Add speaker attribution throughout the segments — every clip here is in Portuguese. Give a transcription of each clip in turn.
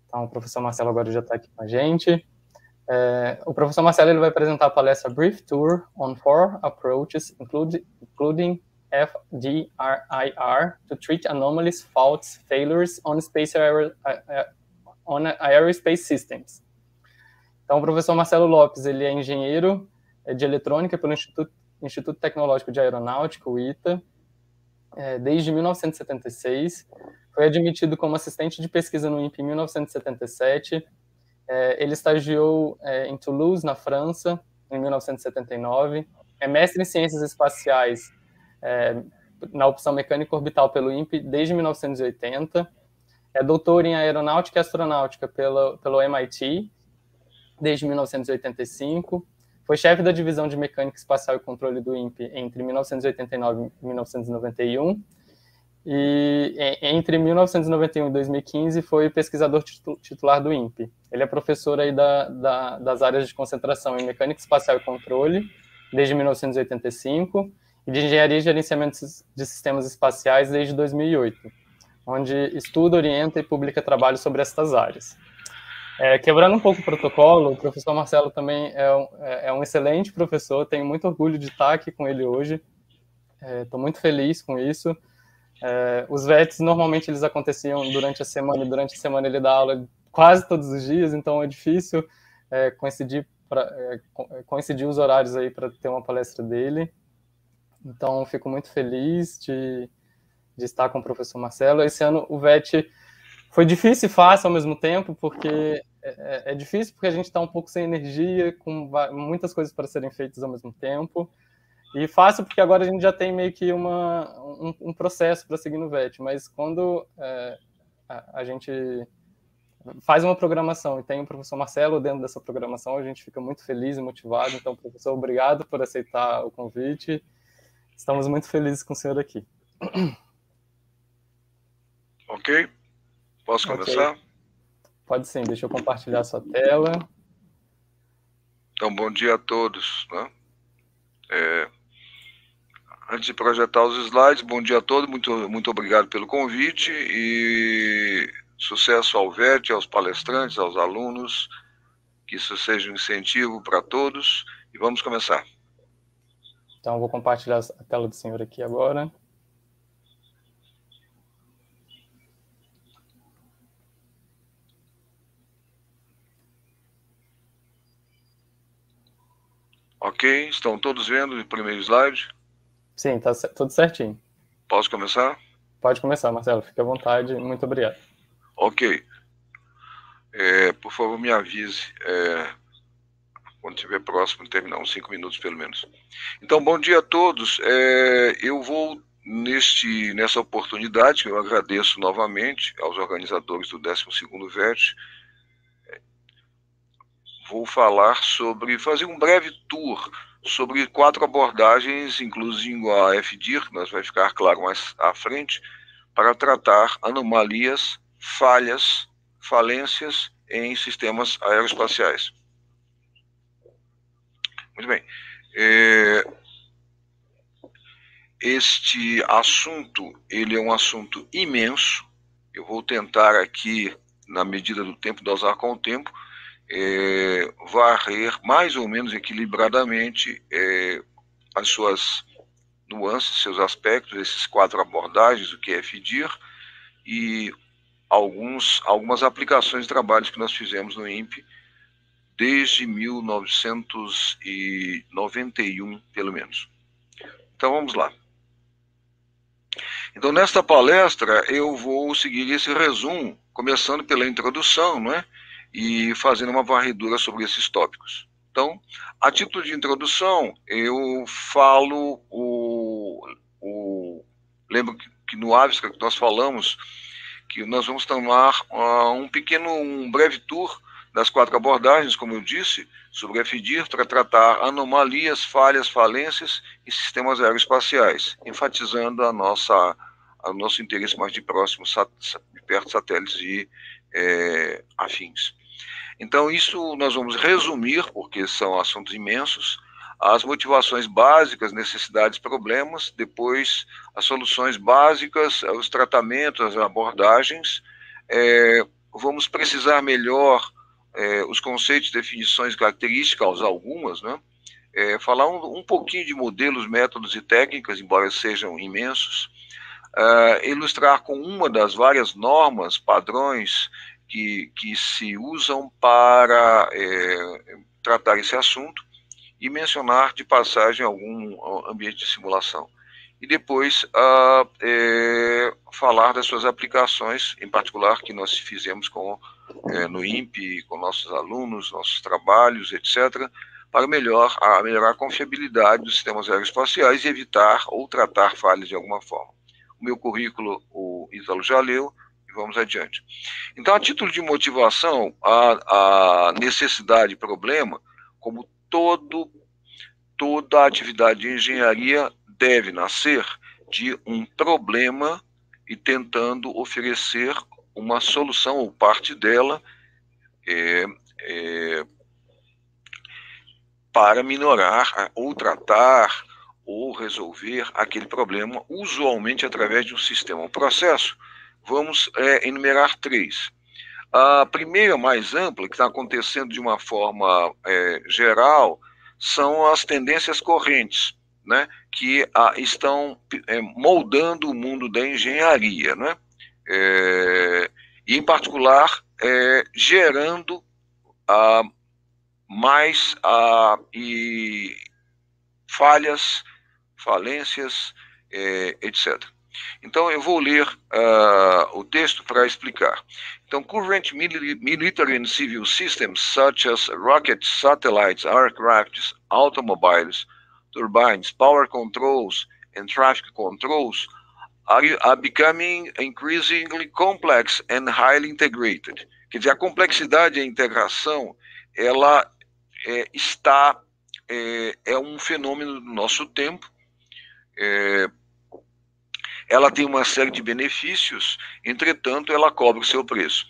Speaker 1: Então, o professor Marcelo agora já está aqui com a gente. O professor Marcelo ele vai apresentar a palestra Brief Tour on 4 Approaches, including FDRIR, to treat anomalies, faults, failures on aerospace systems. Então, o professor Marcelo Lopes, ele é engenheiro de eletrônica pelo Instituto Tecnológico de Aeronáutica, o ITA, desde 1976. Foi admitido como assistente de pesquisa no INPE em 1977. Ele estagiou em Toulouse, na França, em 1979. É mestre em ciências espaciais na opção mecânica orbital pelo INPE desde 1980. É doutor em aeronáutica e astronáutica pelo MIT desde 1985. Foi chefe da divisão de mecânica espacial e controle do INPE entre 1989 e 1991. E entre 1991 e 2015 foi pesquisador titular do INPE. Ele é professor aí das áreas de concentração em mecânica espacial e controle desde 1985 e de engenharia e gerenciamento de sistemas espaciais desde 2008, onde estuda, orienta e publica trabalhos sobre estas áreas. Quebrando um pouco o protocolo, o professor Marcelo também é um excelente professor, tenho muito orgulho de estar aqui com ele hoje, estou muito feliz com isso. Os VETs, normalmente, eles aconteciam durante a semana, e durante a semana ele dá aula quase todos os dias, então é difícil coincidir os horários aí para ter uma palestra dele. Então, fico muito feliz de estar com o professor Marcelo. Esse ano o VET foi difícil e fácil ao mesmo tempo, porque é difícil porque a gente está um pouco sem energia, com muitas coisas para serem feitas ao mesmo tempo. E fácil porque agora a gente já tem meio que um processo para seguir no VET, mas quando a gente faz uma programação e tem o professor Marcelo dentro dessa programação, a gente fica muito feliz e motivado. Então, professor, obrigado por aceitar o convite. Estamos muito felizes com o senhor aqui.
Speaker 2: Ok. Posso começar?
Speaker 1: Okay. Pode sim, deixa eu compartilhar a sua tela.
Speaker 2: Então, bom dia a todos, né? Antes de projetar os slides, bom dia a todos, muito obrigado pelo convite e sucesso ao VET, aos palestrantes, aos alunos, que isso seja um incentivo para todos e vamos começar.
Speaker 1: Então, eu vou compartilhar a tela do senhor aqui agora.
Speaker 2: Ok, estão todos vendo o primeiro slide?
Speaker 1: Sim, tá tudo certinho.
Speaker 2: Posso começar?
Speaker 1: Pode começar, Marcelo, fique à vontade, muito obrigado.
Speaker 2: Ok. Por favor, me avise quando estiver próximo de terminar, uns 5 minutos pelo menos. Então, bom dia a todos. Eu vou, nessa oportunidade, que eu agradeço novamente aos organizadores do 12º VET, vou falar fazer um breve tour sobre 4 abordagens, incluindo a FDIR, mas vai ficar claro mais à frente, para tratar anomalias, falhas, falências em sistemas aeroespaciais. Muito bem. Este assunto, ele é um assunto imenso. Eu vou tentar aqui, na medida do tempo, dosar com o tempo, varrer mais ou menos equilibradamente as suas nuances, seus aspectos, esses 4 abordagens, o que é FDIR, e algumas aplicações de trabalhos que nós fizemos no INPE desde 1991, pelo menos. Então, vamos lá. Então, nesta palestra, eu vou seguir esse resumo, começando pela introdução, não é? E fazendo uma varredura sobre esses tópicos. Então, a título de introdução, eu falo lembro que no Avstra que nós falamos que nós vamos tomar um breve tour das 4 abordagens, como eu disse, sobre FDIR, para tratar anomalias, falhas, falências e sistemas aeroespaciais, enfatizando o nosso interesse mais de próximo, de perto, satélites e afins. Então, isso nós vamos resumir, porque são assuntos imensos, as motivações básicas, necessidades, problemas, depois as soluções básicas, os tratamentos, as abordagens, vamos precisar melhor os conceitos, definições, características, algumas, né? Falar um pouquinho de modelos, métodos e técnicas, embora sejam imensos, ilustrar com uma das várias normas, padrões que se usam para tratar esse assunto e mencionar de passagem algum ambiente de simulação. E depois falar das suas aplicações, em particular que nós fizemos no INPE, com nossos alunos, nossos trabalhos, etc., para melhorar a confiabilidade dos sistemas aeroespaciais e evitar ou tratar falhas de alguma forma. O meu currículo, o Ítalo já leu, e vamos adiante. Então, a título de motivação, a necessidade e problema, como toda atividade de engenharia deve nascer de um problema e tentando oferecer uma solução ou parte dela para minorar ou tratar ou resolver aquele problema, usualmente através de um sistema. O processo, vamos enumerar 3. A primeira, mais ampla, que está acontecendo de uma forma geral, são as tendências correntes, né, que estão moldando o mundo da engenharia, né, e, em particular, gerando mais falências, etc. Então, eu vou ler o texto para explicar. Então, current military and civil systems, such as rockets, satellites, aircrafts, automobiles, turbines, power controls, and traffic controls, are becoming increasingly complex and highly integrated. Quer dizer, a complexidade e a integração, ela é um fenômeno do nosso tempo. Ela tem uma série de benefícios, entretanto, ela cobra o seu preço.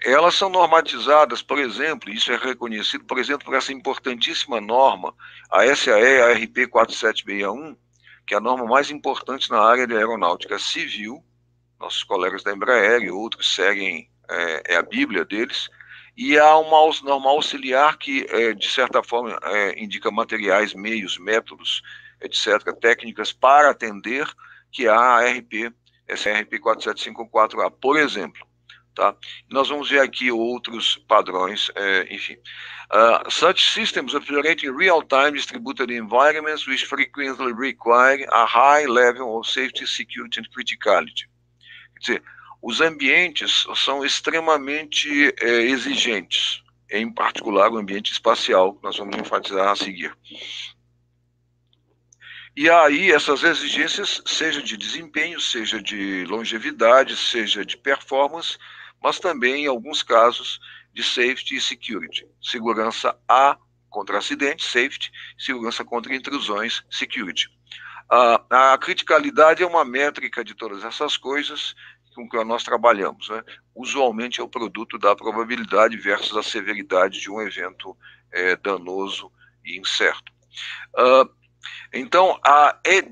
Speaker 2: Elas são normatizadas, por exemplo, isso é reconhecido, por exemplo, por essa importantíssima norma, a SAE ARP 4761, que é a norma mais importante na área de aeronáutica civil. Nossos colegas da Embraer e outros seguem, é a bíblia deles. E há uma norma auxiliar que, de certa forma, indica materiais, meios, métodos, etc., técnicas para atender, que é a ARP, essa ARP 4754A, por exemplo. Tá? Nós vamos ver aqui outros padrões, enfim. Such systems operate in real-time distributed environments which frequently require a high level of safety, security and criticality. Quer dizer, os ambientes são extremamente exigentes, em particular o ambiente espacial, que nós vamos enfatizar a seguir. E aí, essas exigências, seja de desempenho, seja de longevidade, seja de performance, mas também, em alguns casos, de safety e security. Segurança contra acidentes, safety, segurança contra intrusões, security. A criticalidade é uma métrica de todas essas coisas com que nós trabalhamos, né? Usualmente é o produto da probabilidade versus a severidade de um evento danoso e incerto. Então,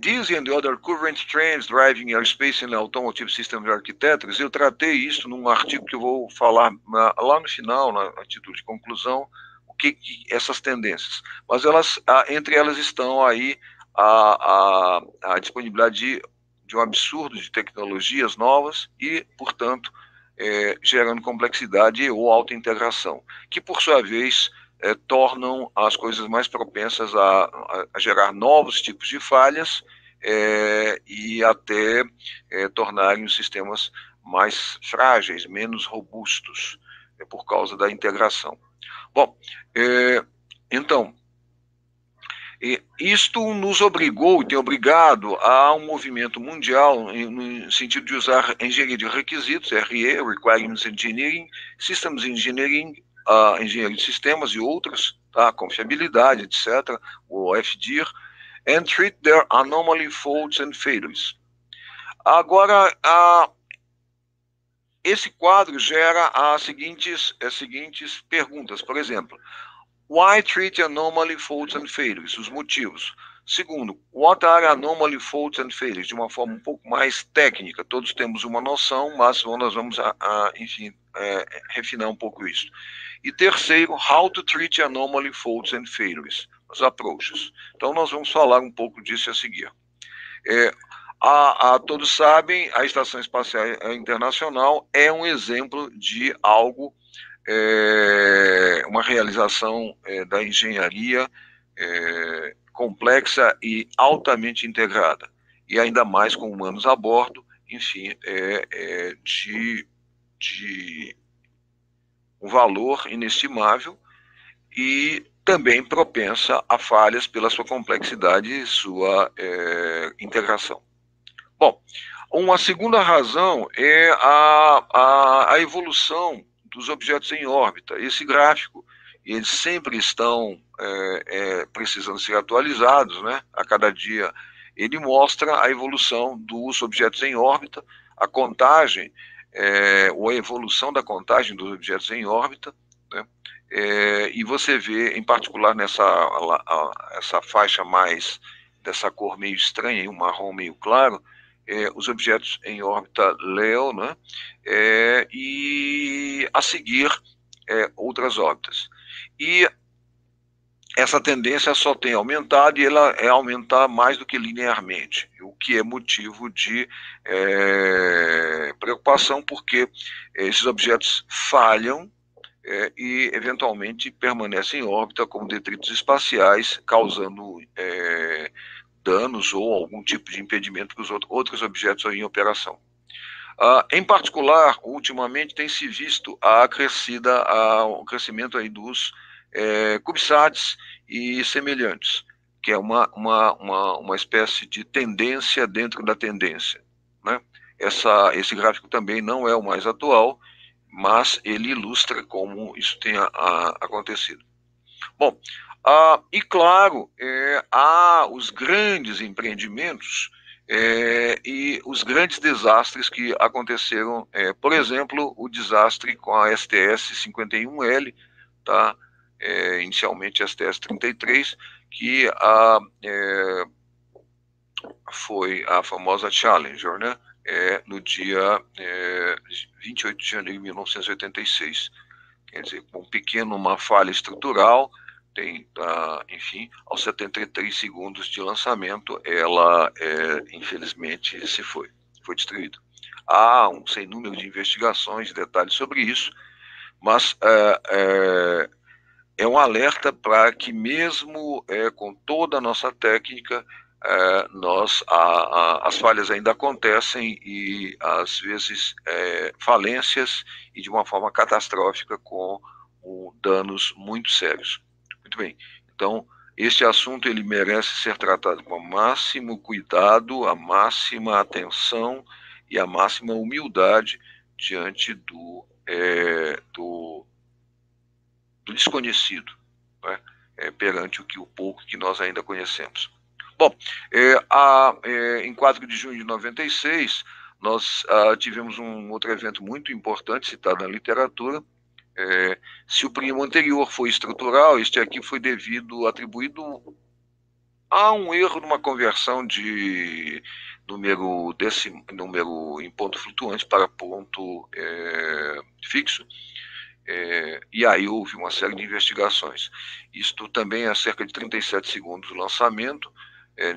Speaker 2: these and the other current trends driving aerospace and automotive systems architectures, eu tratei isso num artigo que eu vou falar lá no final, a título de conclusão, o que essas tendências. Mas entre elas estão aí a disponibilidade de um absurdo de tecnologias novas e, portanto, gerando complexidade ou alta integração, que, por sua vez, tornam as coisas mais propensas a gerar novos tipos de falhas e até tornarem os sistemas mais frágeis, menos robustos, por causa da integração. Bom, então, isto nos obrigou e tem obrigado a um movimento mundial no sentido de usar engenharia de requisitos, RE, Requirements Engineering, Systems Engineering, engenharia de sistemas e outros, tá? Confiabilidade, etc., o FDIR, and treat their anomaly, faults and failures. Agora, esse quadro gera as seguintes perguntas. Por exemplo, why treat anomaly, faults and failures? Os motivos. Segundo, what are anomaly, faults and failures? De uma forma um pouco mais técnica. Todos temos uma noção, mas nós vamos, enfim, refinar um pouco isso. E terceiro, how to treat anomaly, faults and failures. Os approaches. Então, nós vamos falar um pouco disso a seguir. Todos sabem, a Estação Espacial Internacional é um exemplo de algo, uma realização da engenharia complexa e altamente integrada, e ainda mais com humanos a bordo, enfim, de um valor inestimável e também propensa a falhas pela sua complexidade e sua integração. Bom, uma segunda razão é a evolução dos objetos em órbita. Esse gráfico, eles sempre estão precisando ser atualizados, né? A cada dia ele mostra a evolução dos objetos em órbita, a contagem, ou a evolução da contagem dos objetos em órbita, né? E você vê, em particular, essa faixa mais dessa cor meio estranha, um marrom meio claro, os objetos em órbita LEO, né? E a seguir outras órbitas. E essa tendência só tem aumentado, e ela é aumentar mais do que linearmente, o que é motivo de preocupação, porque esses objetos falham e eventualmente permanecem em órbita como detritos espaciais, causando danos ou algum tipo de impedimento para os outros objetos em operação. Em particular, ultimamente tem se visto o crescimento aí dos CubeSats e semelhantes, que é uma espécie de tendência dentro da tendência, né? Esse gráfico também não é o mais atual, mas ele ilustra como isso tenha acontecido. Bom, e claro, há os grandes empreendimentos e os grandes desastres que aconteceram, por exemplo, o desastre com a STS-51L, tá? Inicialmente STS-33, que foi a famosa Challenger, né? No dia 28 de janeiro de 1986. Quer dizer, com uma falha estrutural, enfim, aos 73 segundos de lançamento, ela, infelizmente, foi destruída. Há um sem número de investigações, detalhes sobre isso, mas é um alerta para que, mesmo com toda a nossa técnica, as falhas ainda acontecem e, às vezes, falências e de uma forma catastrófica, com danos muito sérios. Muito bem, então, este assunto ele merece ser tratado com o máximo cuidado, a máxima atenção e a máxima humildade diante do desconhecido, né? Perante o pouco que nós ainda conhecemos. Bom, em 4 de junho de 96, nós tivemos um outro evento muito importante, citado na literatura. Se o primo anterior foi estrutural, este aqui foi atribuído a um erro numa conversão de número em ponto flutuante para ponto fixo. E aí houve uma série de investigações. Isto também há cerca de 37 segundos do lançamento,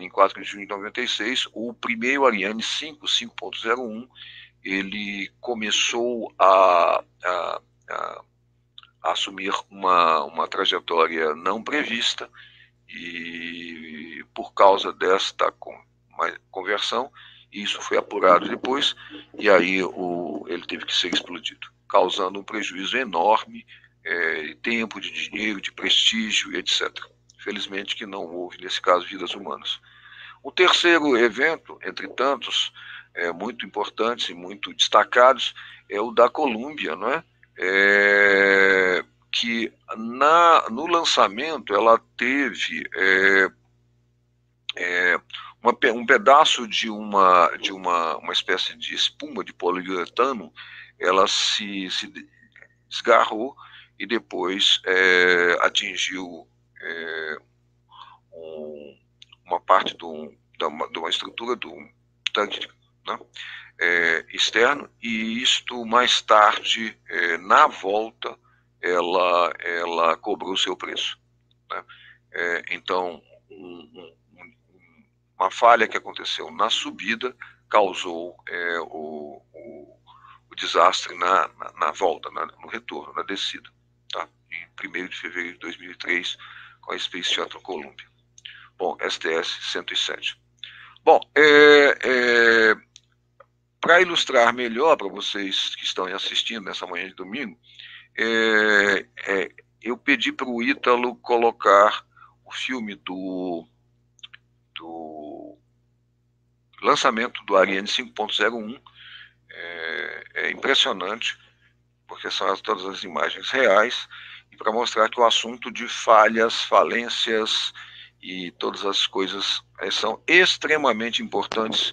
Speaker 2: em 4 de junho de 96, o primeiro Ariane 5, 5.01, ele começou a assumir uma trajetória não prevista, e por causa desta conversão, isso foi apurado depois, e aí ele teve que ser explodido, causando um prejuízo enorme, de tempo, de dinheiro, de prestígio, etc. Felizmente que não houve, nesse caso, vidas humanas. O terceiro evento, entre tantos, muito importantes e muito destacados, é o da Columbia, não é? Que no lançamento ela teve um pedaço de uma espécie de espuma de poliuretano, ela se desgarrou e depois atingiu uma parte de uma estrutura do tanque, né, externo, e isto mais tarde, na volta, ela cobrou o seu preço, né? Então, uma falha que aconteceu na subida causou o desastre na volta, no retorno, na descida, tá? Em 1º de fevereiro de 2003, com a Space Shuttle Columbia. Bom, STS-107. Bom, para ilustrar melhor para vocês que estão assistindo nessa manhã de domingo, eu pedi para o Ítalo colocar o filme do lançamento do Ariane 5.01. É impressionante, porque são todas as imagens reais, e para mostrar que o assunto de falhas, falências e todas as coisas são extremamente importantes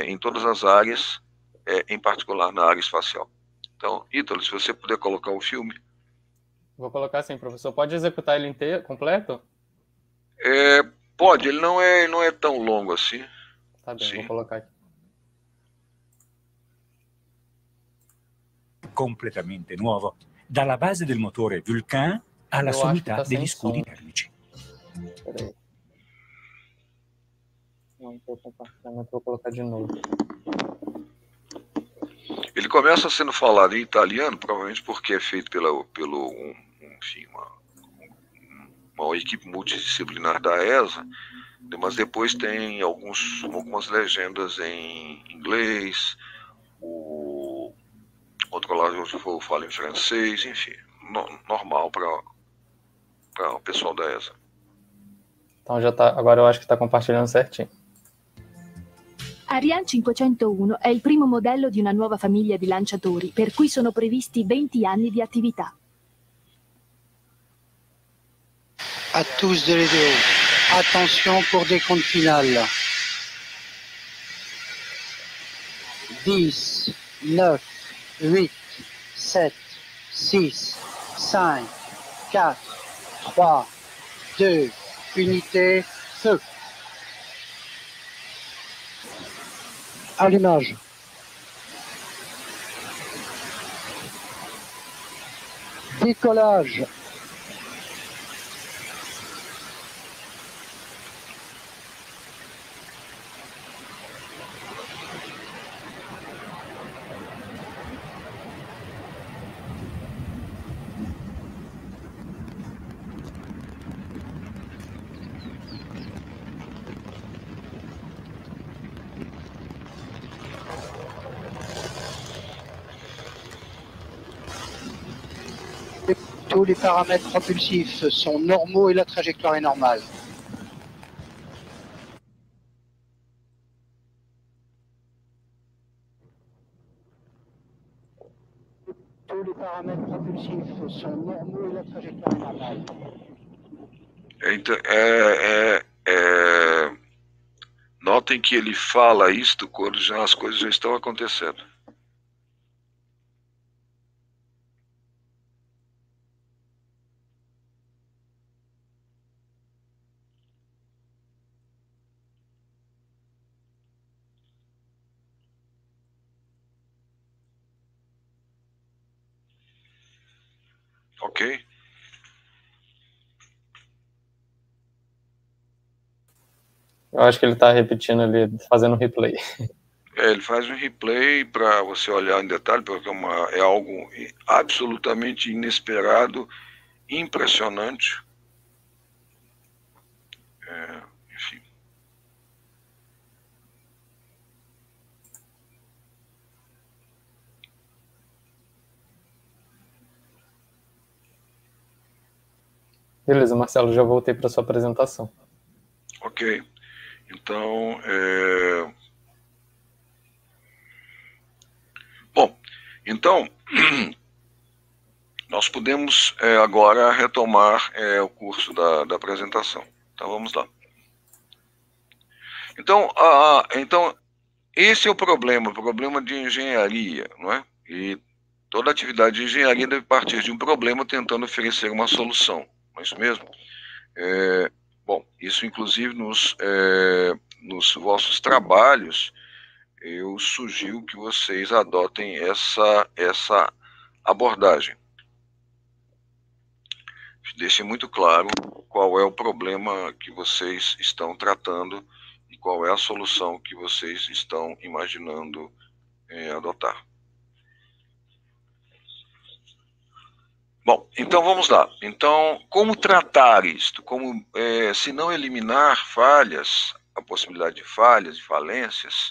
Speaker 2: em todas as áreas, em particular na área espacial. Então, Ítalo, se você puder colocar o filme.
Speaker 1: Vou colocar sim, professor. Pode executar ele inteiro, completo?
Speaker 2: Pode, ele não é tão longo assim.
Speaker 1: Tá bem, sim. Vou colocar aqui.
Speaker 3: Completamente nuovo, dalla base del motore Vulcain alla sommità degli scudi termici.
Speaker 1: Peraí. Não estou compartilhando, vou colocar de novo.
Speaker 2: Ele começa sendo falado em italiano, provavelmente porque é feito enfim, uma equipe multidisciplinar da ESA, mas depois tem algumas legendas em inglês, o outro lado fala em francês, enfim, normal para o pessoal da ESA.
Speaker 1: Então já tá, agora eu acho que está compartilhando certinho.
Speaker 4: Ariane 501 è il primo modello di una nuova famiglia di lanciatori, per cui sono previsti 20 anni di attività.
Speaker 5: À tous de l'EDO, attention pour décompte final. 10, 9, 8, 7, 6, 5, 4, 3, 2, unité, feu. Allumage. Décollage. Tous les paramètres propulsifs sont normaux et la trajectoire est normale. Tous les paramètres propulsifs sont normaux et la trajectoire est normale.
Speaker 2: Notem que ele fala isto quando as coisas já estão acontecendo. Ok?
Speaker 1: Eu acho que ele está repetindo ali, fazendo um replay.
Speaker 2: Ele faz um replay para você olhar em detalhe, porque é algo absolutamente inesperado, impressionante. Enfim.
Speaker 1: Beleza, Marcelo, já voltei para sua apresentação.
Speaker 2: Ok. Então, bom, então, nós podemos agora retomar o curso da apresentação. Então, vamos lá. Então, esse é o problema de engenharia, não é? E toda atividade de engenharia deve partir de um problema tentando oferecer uma solução, não é isso mesmo? Bom, isso inclusive nos vossos trabalhos, eu sugiro que vocês adotem essa abordagem. Deixem muito claro qual é o problema que vocês estão tratando e qual é a solução que vocês estão imaginando adotar. Bom, então vamos lá. Então, como tratar isto? Como, se não eliminar falhas, a possibilidade de falhas, de falências,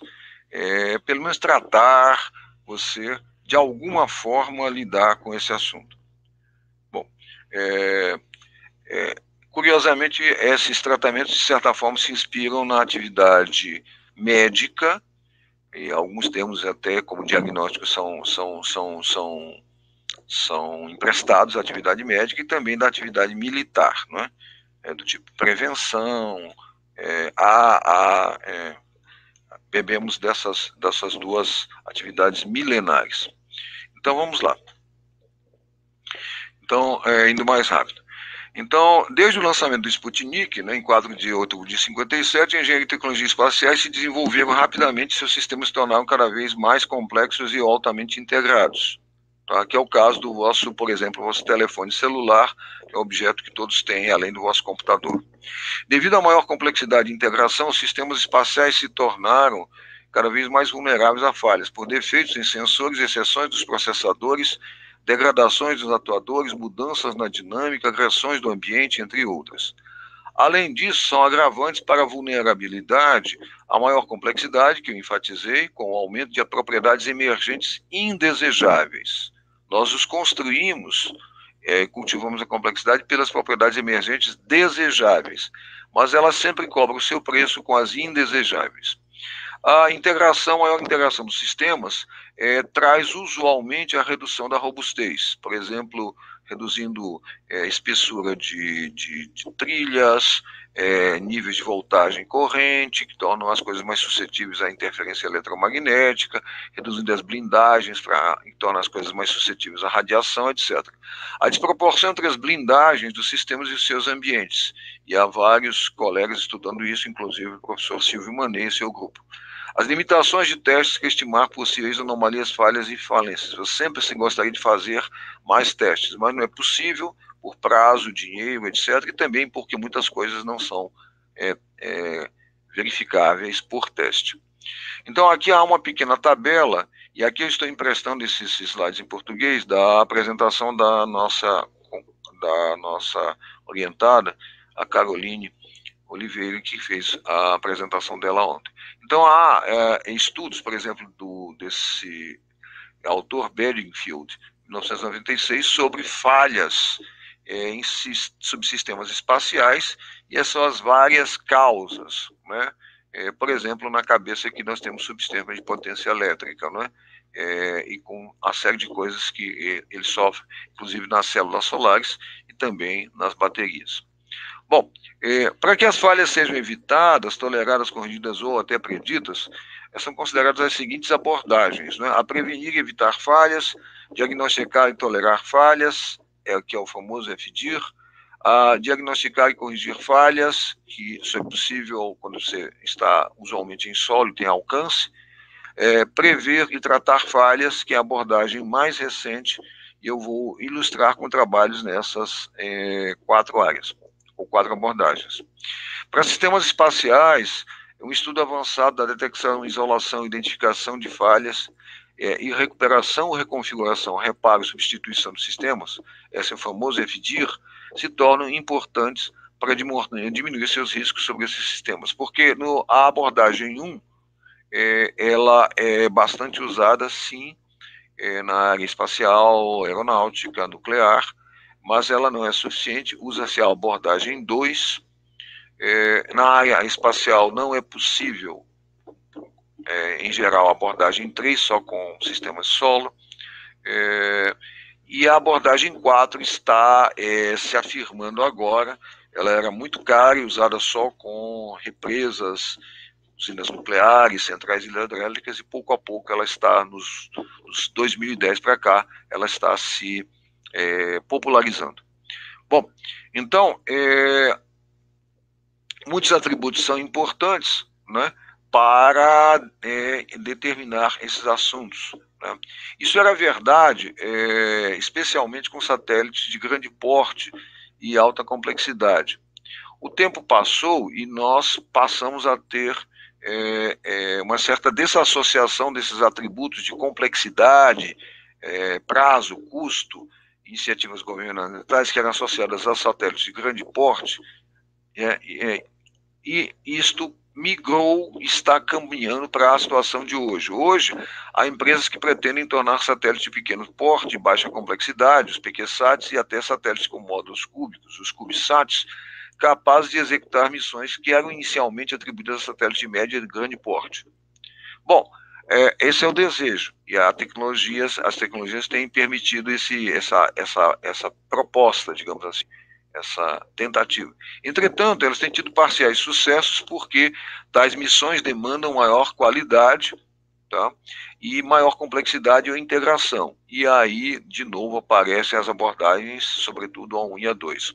Speaker 2: pelo menos tratar você, de alguma forma, lidar com esse assunto. Bom, curiosamente, esses tratamentos, de certa forma, se inspiram na atividade médica, e alguns termos até como diagnóstico são emprestados à atividade médica e também da atividade militar, não é? Do tipo prevenção, bebemos dessas duas atividades milenares. Então, vamos lá. Então, indo mais rápido. Então, desde o lançamento do Sputnik, né, em 4 de outubro de 57, a engenharia e tecnologia espaciais se desenvolveram rapidamente e seus sistemas se tornaram cada vez mais complexos e altamente integrados. Tá? Que é o caso do vosso, por exemplo, vosso telefone celular, que é um objeto que todos têm, além do vosso computador. Devido à maior complexidade de integração, os sistemas espaciais se tornaram cada vez mais vulneráveis a falhas, por defeitos em sensores, exceções dos processadores, degradações dos atuadores, mudanças na dinâmica, agressões do ambiente, entre outras. Além disso, são agravantes para a vulnerabilidade, a maior complexidade, que eu enfatizei, com o aumento de propriedades emergentes indesejáveis. Nós os construímos, cultivamos a complexidade pelas propriedades emergentes desejáveis, mas elas sempre cobram o seu preço com as indesejáveis. A maior integração dos sistemas traz usualmente a redução da robustez, por exemplo, reduzindo espessura de trilhas, níveis de voltagem corrente, que tornam as coisas mais suscetíveis à interferência eletromagnética, reduzindo as blindagens, que tornam as coisas mais suscetíveis à radiação, etc. A desproporção entre as blindagens dos sistemas e seus ambientes, e há vários colegas estudando isso, inclusive o professor Silvio Manet e seu grupo. As limitações de testes que estimar possíveis anomalias, falhas e falências. Eu sempre gostaria de fazer mais testes, mas não é possível por prazo, dinheiro, etc. E também porque muitas coisas não são verificáveis por teste. Então aqui há uma pequena tabela, e aqui eu estou emprestando esses slides em português da apresentação da nossa orientada, a Caroline Oliveira, que fez a apresentação dela ontem. Então, há estudos, por exemplo, desse autor Bedingfield, 1996, sobre falhas em subsistemas espaciais e as suas várias causas, né? Por exemplo, na cabeça aqui nós temos subsistemas de potência elétrica, né? E com a série de coisas que ele sofre, inclusive nas células solares e também nas baterias. Bom, para que as falhas sejam evitadas, toleradas, corrigidas ou até preditas, são consideradas as seguintes abordagens, né? A prevenir e evitar falhas, diagnosticar e tolerar falhas, que é o famoso FDIR, a diagnosticar e corrigir falhas, que isso é possível quando você está usualmente em solo e tem alcance, prever e tratar falhas, que é a abordagem mais recente, e eu vou ilustrar com trabalhos nessas 4 áreas. Ou 4 abordagens. Para sistemas espaciais, um estudo avançado da detecção, isolação, identificação de falhas e recuperação, reconfiguração, reparo e substituição dos sistemas, esse é o famoso FDIR, se tornam importantes para diminuir seus riscos sobre esses sistemas, porque a abordagem 1, ela é bastante usada, sim, na área espacial, aeronáutica, nuclear, mas ela não é suficiente, usa-se a abordagem 2. Na área espacial não é possível, em geral, a abordagem 3, só com sistemas solo. E a abordagem 4 está se afirmando agora. Ela era muito cara e usada só com represas, usinas nucleares, centrais hidrelétricas, e pouco a pouco ela está, nos 2010 para cá, ela está se popularizando. Bom, então, muitos atributos são importantes, né, para determinar esses assuntos, né? Isso era verdade, especialmente com satélites de grande porte e alta complexidade. O tempo passou e nós passamos a ter uma certa desassociação desses atributos de complexidade, prazo, custo, iniciativas governamentais que eram associadas a satélites de grande porte, e isto migrou, está caminhando para a situação de hoje. Hoje, há empresas que pretendem tornar satélites de pequeno porte, de baixa complexidade, os PQSATs, e até satélites com módulos cúbicos, os CubeSats, capazes de executar missões que eram inicialmente atribuídas a satélites de média e de grande porte. Bom, esse é o desejo, e as tecnologias têm permitido essa proposta, digamos assim, essa tentativa. Entretanto, elas têm tido parciais sucessos porque tais missões demandam maior qualidade, tá, e maior complexidade ou integração. E aí, de novo, aparecem as abordagens, sobretudo a 1 e a 2.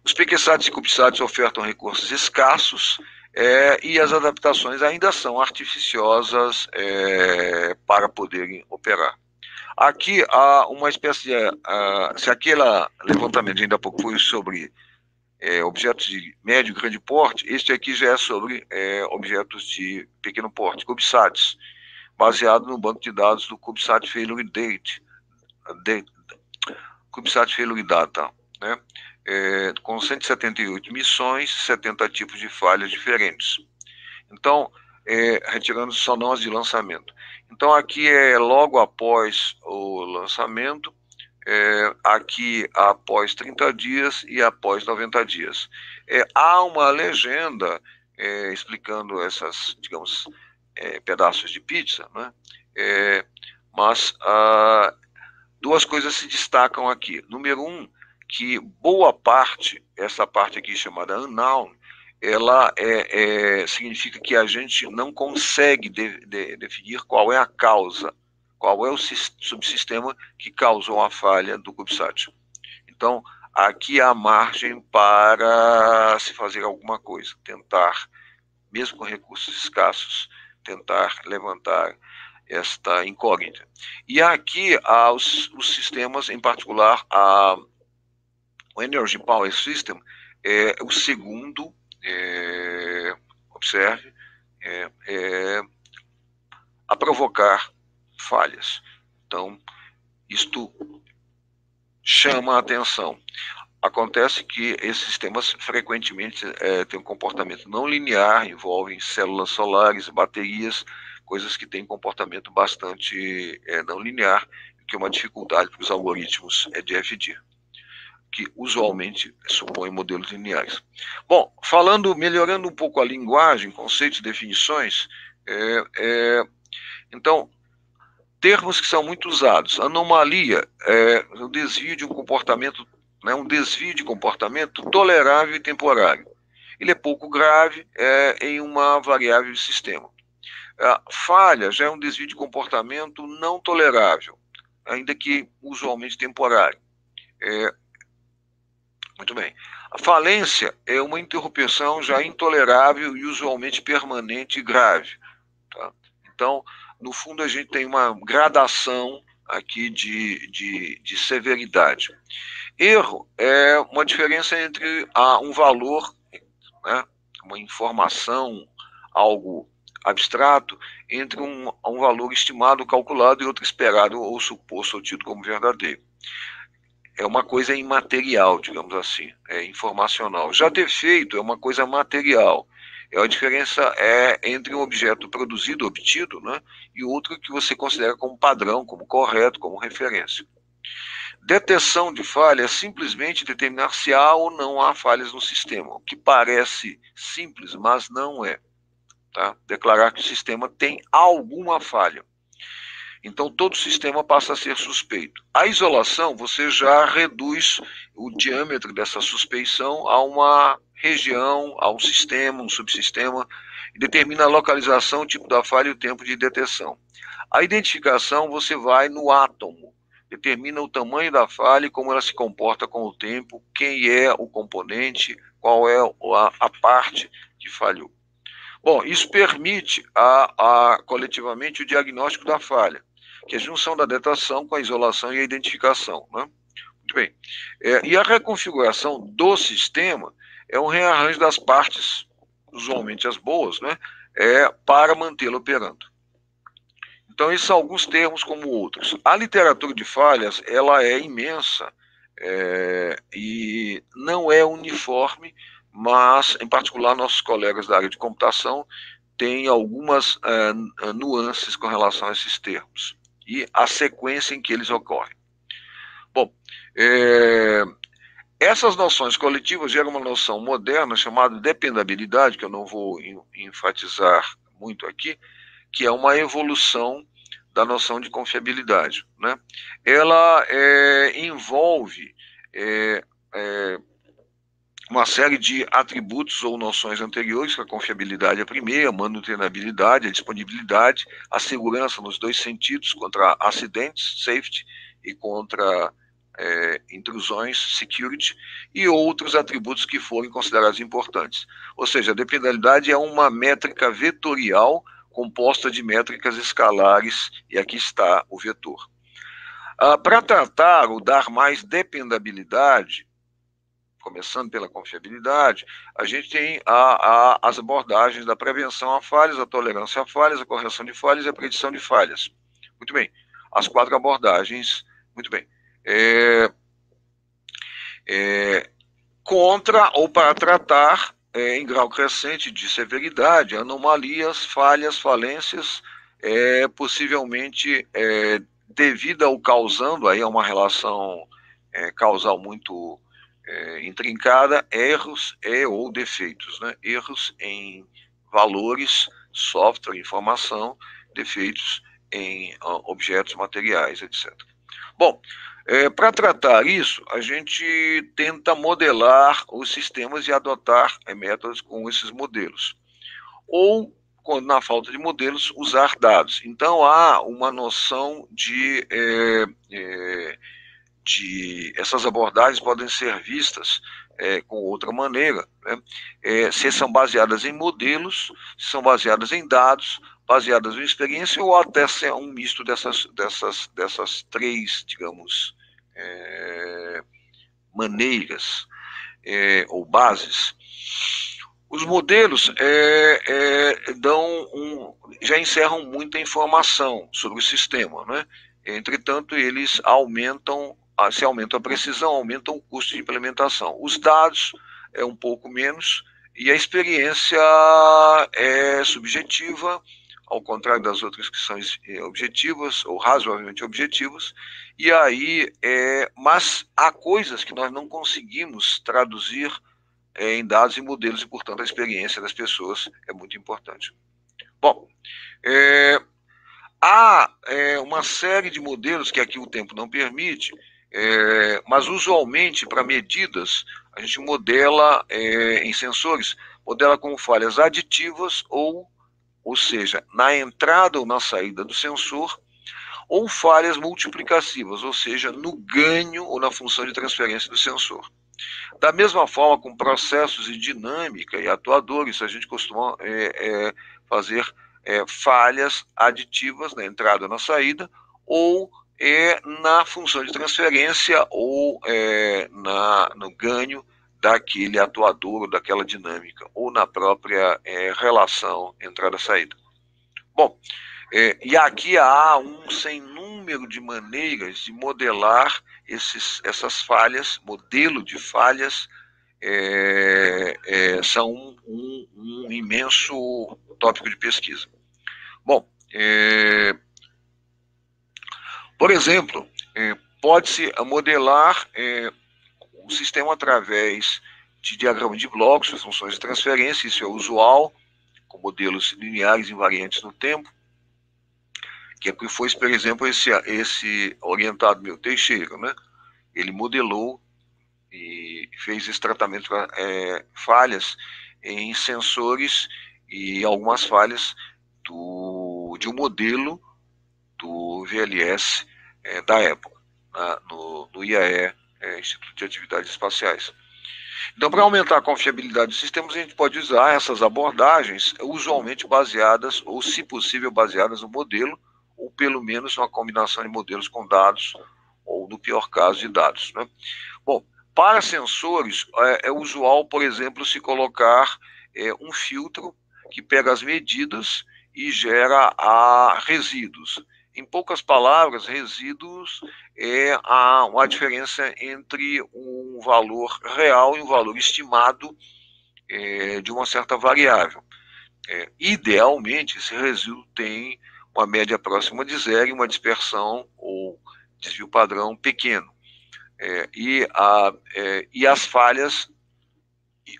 Speaker 2: Os PQSATs e CubeSats ofertam recursos escassos, e as adaptações ainda são artificiosas para poderem operar. Aqui há uma espécie de... se aquele levantamento de ainda há pouco foi sobre objetos de médio e grande porte, este aqui já é sobre objetos de pequeno porte, CubeSats, baseado no banco de dados do CubeSat Failure CubeSat Failure Data, né? Com 178 missões, 70 tipos de falhas diferentes. Então, retirando só não as de lançamento. Então, aqui é logo após o lançamento, aqui após 30 dias e após 90 dias. Há uma legenda explicando essas, digamos, pedaços de pizza, né? Mas duas coisas se destacam aqui. Número 1, que boa parte, essa parte aqui chamada unknown, ela significa que a gente não consegue definir qual é a causa, qual é o subsistema que causou a falha do CubeSat. Então, aqui há margem para se fazer alguma coisa, tentar, mesmo com recursos escassos, tentar levantar esta incógnita. E aqui há os sistemas, em particular, o Energy Power System é o segundo, observe, a provocar falhas. Então, isto chama a atenção. Acontece que esses sistemas frequentemente têm um comportamento não linear, envolvem células solares, baterias, coisas que têm comportamento bastante não linear, que é uma dificuldade para os algoritmos de FD, que usualmente supõem modelos lineares. Bom, melhorando um pouco a linguagem, conceitos e definições, então, termos que são muito usados. Anomalia é o desvio de um comportamento, né, um desvio de comportamento tolerável e temporário. Ele é pouco grave em uma variável de sistema. Falha já é um desvio de comportamento não tolerável, ainda que usualmente temporário. Muito bem. A falência é uma interrupção já intolerável e usualmente permanente e grave. Tá? Então, no fundo, a gente tem uma gradação aqui de severidade. Erro é uma diferença entre um valor, né, uma informação, algo abstrato, entre um valor estimado, calculado, e outro esperado ou suposto ou tido como verdadeiro. É uma coisa imaterial, digamos assim, informacional. Já defeito é uma coisa material. A diferença entre um objeto produzido, obtido, né, e outro que você considera como padrão, como correto, como referência. Detecção de falha é simplesmente determinar se há ou não há falhas no sistema, o que parece simples, mas não é. Tá? Declarar que o sistema tem alguma falha. Então, todo sistema passa a ser suspeito. A isolação, você já reduz o diâmetro dessa suspeição a uma região, a um sistema, um subsistema, e determina a localização, o tipo da falha e o tempo de detecção. A identificação, você vai no átomo, determina o tamanho da falha e como ela se comporta com o tempo, quem é o componente, qual é a parte que falhou. Bom, isso permite coletivamente o diagnóstico da falha, que é a junção da datação com a isolação e a identificação, né? Muito bem. E a reconfiguração do sistema é um rearranjo das partes, usualmente as boas, né? Para mantê-lo operando. Então, esses são alguns termos como outros. A literatura de falhas, ela é imensa e não é uniforme, mas, em particular, nossos colegas da área de computação têm algumas nuances com relação a esses termos e a sequência em que eles ocorrem. Bom, essas noções coletivas geram uma noção moderna chamada dependabilidade, que eu não vou enfatizar muito aqui, que é uma evolução da noção de confiabilidade, né? Ela envolve uma série de atributos ou noções anteriores, que a confiabilidade é a primeira, a manutenabilidade, a disponibilidade, a segurança nos dois sentidos, contra acidentes, safety, e contra intrusões, security, e outros atributos que forem considerados importantes. Ou seja, a dependabilidade é uma métrica vetorial composta de métricas escalares, e aqui está o vetor. Para tratar ou dar mais dependabilidade, começando pela confiabilidade, a gente tem as abordagens da prevenção a falhas, a tolerância a falhas, a correção de falhas e a predição de falhas. Muito bem, as 4 abordagens, muito bem. Contra ou para tratar em grau crescente de severidade, anomalias, falhas, falências, possivelmente devida ou causando, aí é uma relação causal muito intrincada, erros ou defeitos, né? Erros em valores, software, informação, defeitos em objetos materiais, etc. Bom, para tratar isso, a gente tenta modelar os sistemas e adotar métodos com esses modelos. Ou, quando na falta de modelos, usar dados. Então, há uma noção de essas abordagens podem ser vistas com outra maneira, né? Se são baseadas em modelos, se são baseadas em dados, baseadas em experiência, ou até ser um misto dessas 3, digamos, maneiras ou bases. Os modelos já encerram muita informação sobre o sistema, né? Entretanto, eles se aumenta a precisão, aumentam o custo de implementação. Os dados um pouco menos, e a experiência é subjetiva, ao contrário das outras que são objetivas, ou razoavelmente objetivas, e aí, mas há coisas que nós não conseguimos traduzir em dados e modelos, e, portanto, a experiência das pessoas é muito importante. Bom, há uma série de modelos que aqui o tempo não permite, mas usualmente para medidas a gente modela em sensores, modela com falhas aditivas ou seja, na entrada ou na saída do sensor, ou falhas multiplicativas, ou seja, no ganho ou na função de transferência do sensor. Da mesma forma, com processos de dinâmica e atuadores, a gente costuma fazer falhas aditivas na entrada ou na saída, ou na função de transferência, ou no ganho daquele atuador, ou daquela dinâmica, ou na própria relação entrada-saída. Bom, e aqui há um sem número de maneiras de modelar essas falhas, modelo de falhas, são um imenso tópico de pesquisa. Bom, por exemplo, pode-se modelar o sistema através de diagrama de blocos, as funções de transferência, isso é usual, com modelos lineares invariantes no tempo, que foi, por exemplo, esse orientado meu, Teixeira, né? Ele modelou e fez esse tratamento para falhas em sensores e algumas falhas de um modelo do VLS da época, no IAE, Instituto de Atividades Espaciais. Então, para aumentar a confiabilidade dos sistemas, a gente pode usar essas abordagens, usualmente baseadas, ou se possível, baseadas no modelo, ou pelo menos uma combinação de modelos com dados, ou no pior caso, de dados, né? Bom, para sensores, é usual, por exemplo, se colocar um filtro que pega as medidas e gera resíduos. Em poucas palavras, resíduos é a diferença entre um valor real e um valor estimado de uma certa variável. Idealmente, esse resíduo tem uma média próxima de zero e uma dispersão ou desvio padrão pequeno. E as falhas,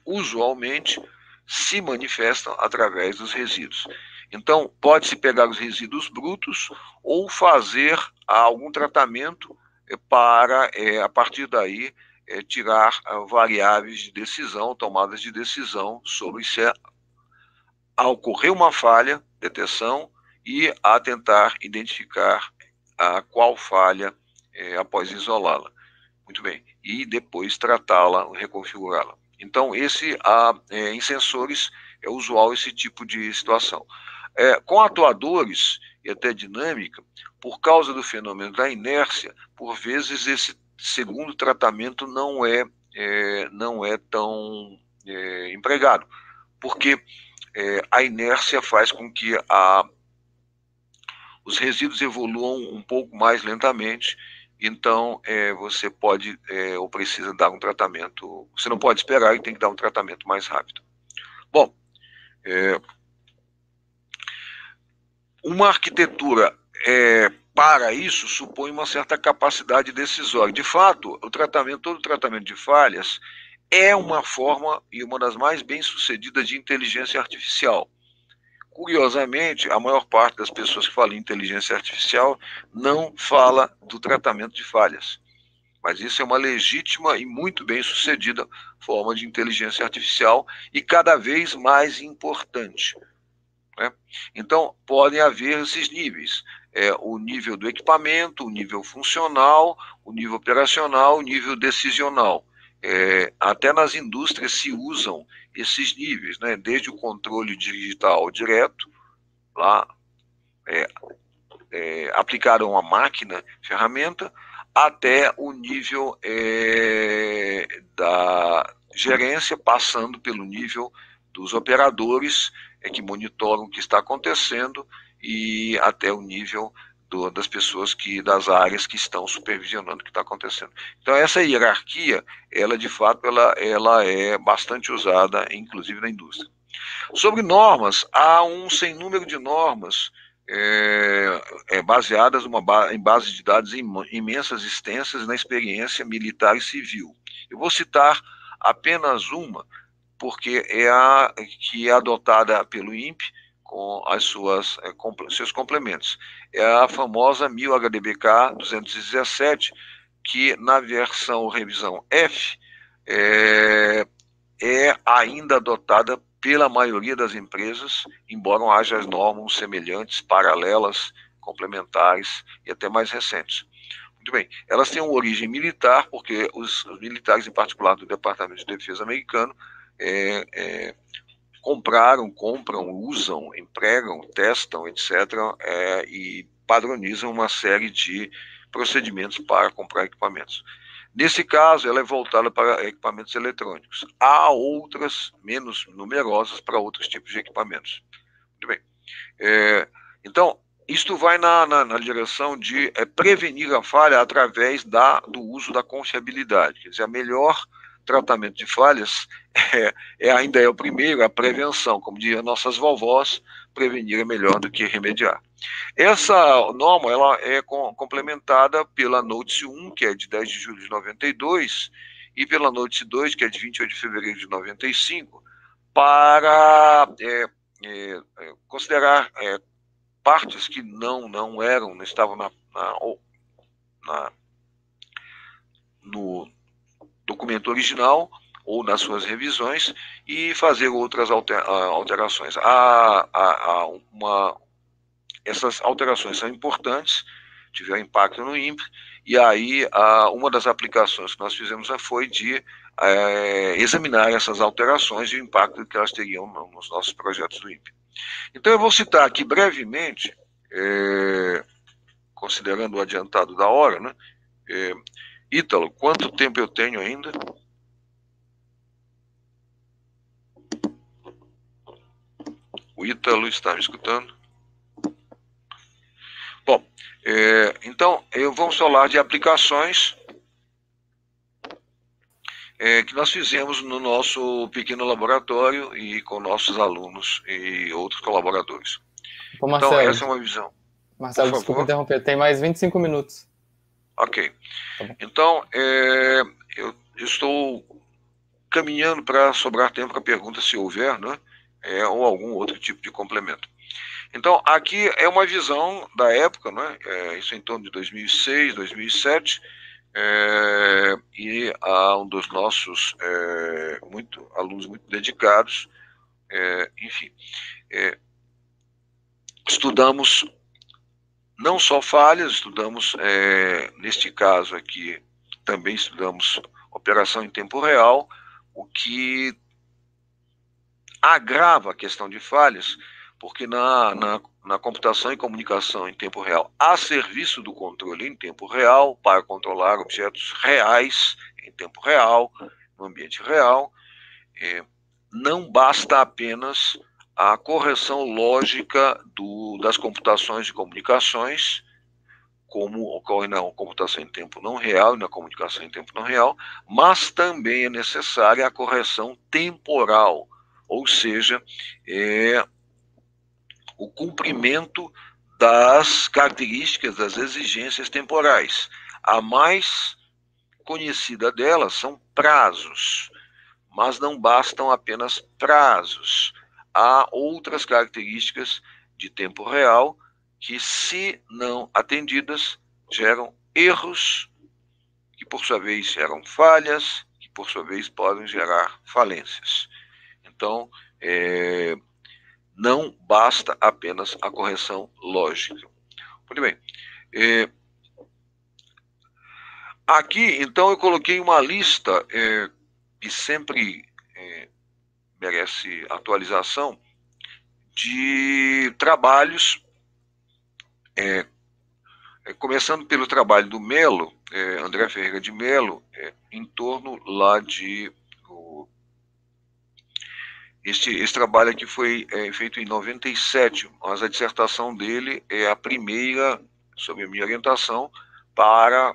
Speaker 2: usualmente, se manifestam através dos resíduos. Então, pode-se pegar os resíduos brutos ou fazer algum tratamento para, a partir daí, tirar variáveis de decisão, tomadas de decisão sobre se ocorrer uma falha, detecção, e a tentar identificar qual falha após isolá-la. Muito bem. E depois tratá-la, reconfigurá-la. Então, em sensores, é usual esse tipo de situação. Com atuadores e até dinâmica, por causa do fenômeno da inércia, por vezes esse segundo tratamento não é tão empregado, porque a inércia faz com que os resíduos evoluam um pouco mais lentamente. Então, você pode ou precisa dar um tratamento, você não pode esperar e tem que dar um tratamento mais rápido. Bom, uma arquitetura para isso supõe uma certa capacidade decisória. De fato, todo o tratamento de falhas é uma forma e uma das mais bem-sucedidas de inteligência artificial. Curiosamente, a maior parte das pessoas que falam em inteligência artificial não fala do tratamento de falhas. Mas isso é uma legítima e muito bem-sucedida forma de inteligência artificial e cada vez mais importante, né? Então, podem haver esses níveis. O nível do equipamento, o nível funcional, o nível operacional, o nível decisional. Até nas indústrias se usam esses níveis, né? Desde o controle digital direto, lá aplicaram a máquina, ferramenta, até o nível da gerência, passando pelo nível dos operadores que monitoram o que está acontecendo e até o nível das pessoas das áreas que estão supervisionando o que está acontecendo. Então, essa hierarquia, ela de fato, ela é bastante usada, inclusive na indústria. Sobre normas, há um sem número de normas baseadas em bases de dados imensas, extensas, na experiência militar e civil. Eu vou citar apenas uma, porque é a que é adotada pelo INPE, com seus complementos. É a famosa 1000 HDBK 217, que na versão revisão F é ainda adotada pela maioria das empresas, embora haja normas semelhantes, paralelas, complementares e até mais recentes. Muito bem, elas têm uma origem militar, porque os militares, em particular do Departamento de Defesa americano, compram, usam, empregam, testam, etc., e padronizam uma série de procedimentos para comprar equipamentos. Nesse caso, ela é voltada para equipamentos eletrônicos. Há outras, menos numerosas, para outros tipos de equipamentos. Muito bem. Então, isto vai na direção de prevenir a falha através do uso da confiabilidade. Quer dizer, a melhor tratamento de falhas ainda é o primeiro, a prevenção. Como diziam nossas vovós, prevenir é melhor do que remediar. Essa norma ela é complementada pela Notice 1, que é de 10 de julho de 92, e pela Notice 2, que é de 28 de fevereiro de 95, para considerar partes que não estavam no documento original ou nas suas revisões e fazer outras alterações. Essas alterações são importantes tiver impacto no INPE, e aí uma das aplicações que nós fizemos foi de examinar essas alterações e o impacto que elas teriam nos nossos projetos do INPE. Então eu vou citar aqui brevemente, considerando o adiantado da hora, né? Ítalo, quanto tempo eu tenho ainda? O Ítalo está me escutando? Bom, então, vamos falar de aplicações que nós fizemos no nosso pequeno laboratório e com nossos alunos e outros colaboradores.
Speaker 1: Pô, Marcelo,
Speaker 2: então, essa é uma visão.
Speaker 1: Marcelo, desculpa interromper, tem mais 25 minutos.
Speaker 2: Ok.
Speaker 1: Tá,
Speaker 2: então, eu estou caminhando para sobrar tempo para perguntas, se houver, né? Ou algum outro tipo de complemento. Então, aqui é uma visão da época, né? Isso em torno de 2006, 2007, e um dos nossos alunos muito dedicados, enfim, estudamos não só falhas, estudamos, neste caso aqui, também estudamos operação em tempo real, o que agrava a questão de falhas, porque na computação e comunicação em tempo real, há serviço do controle em tempo real para controlar objetos reais em tempo real, no ambiente real. Não basta apenas a correção lógica das computações e comunicações, como ocorre na computação em tempo não real e na comunicação em tempo não real, mas também é necessária a correção temporal, ou seja, o cumprimento das características, das exigências temporais. A mais conhecida delas são prazos, mas não bastam apenas prazos. Há outras características de tempo real que, se não atendidas, geram erros, que por sua vez geram falhas, que por sua vez podem gerar falências. Então, não basta apenas a correção lógica. Muito bem. Aqui, então, eu coloquei uma lista que sempre merece atualização, de trabalhos, começando pelo trabalho do Melo, André Ferreira de Melo, em torno lá de... Esse trabalho aqui foi feito em 97, mas a dissertação dele é a primeira, sob a minha orientação, para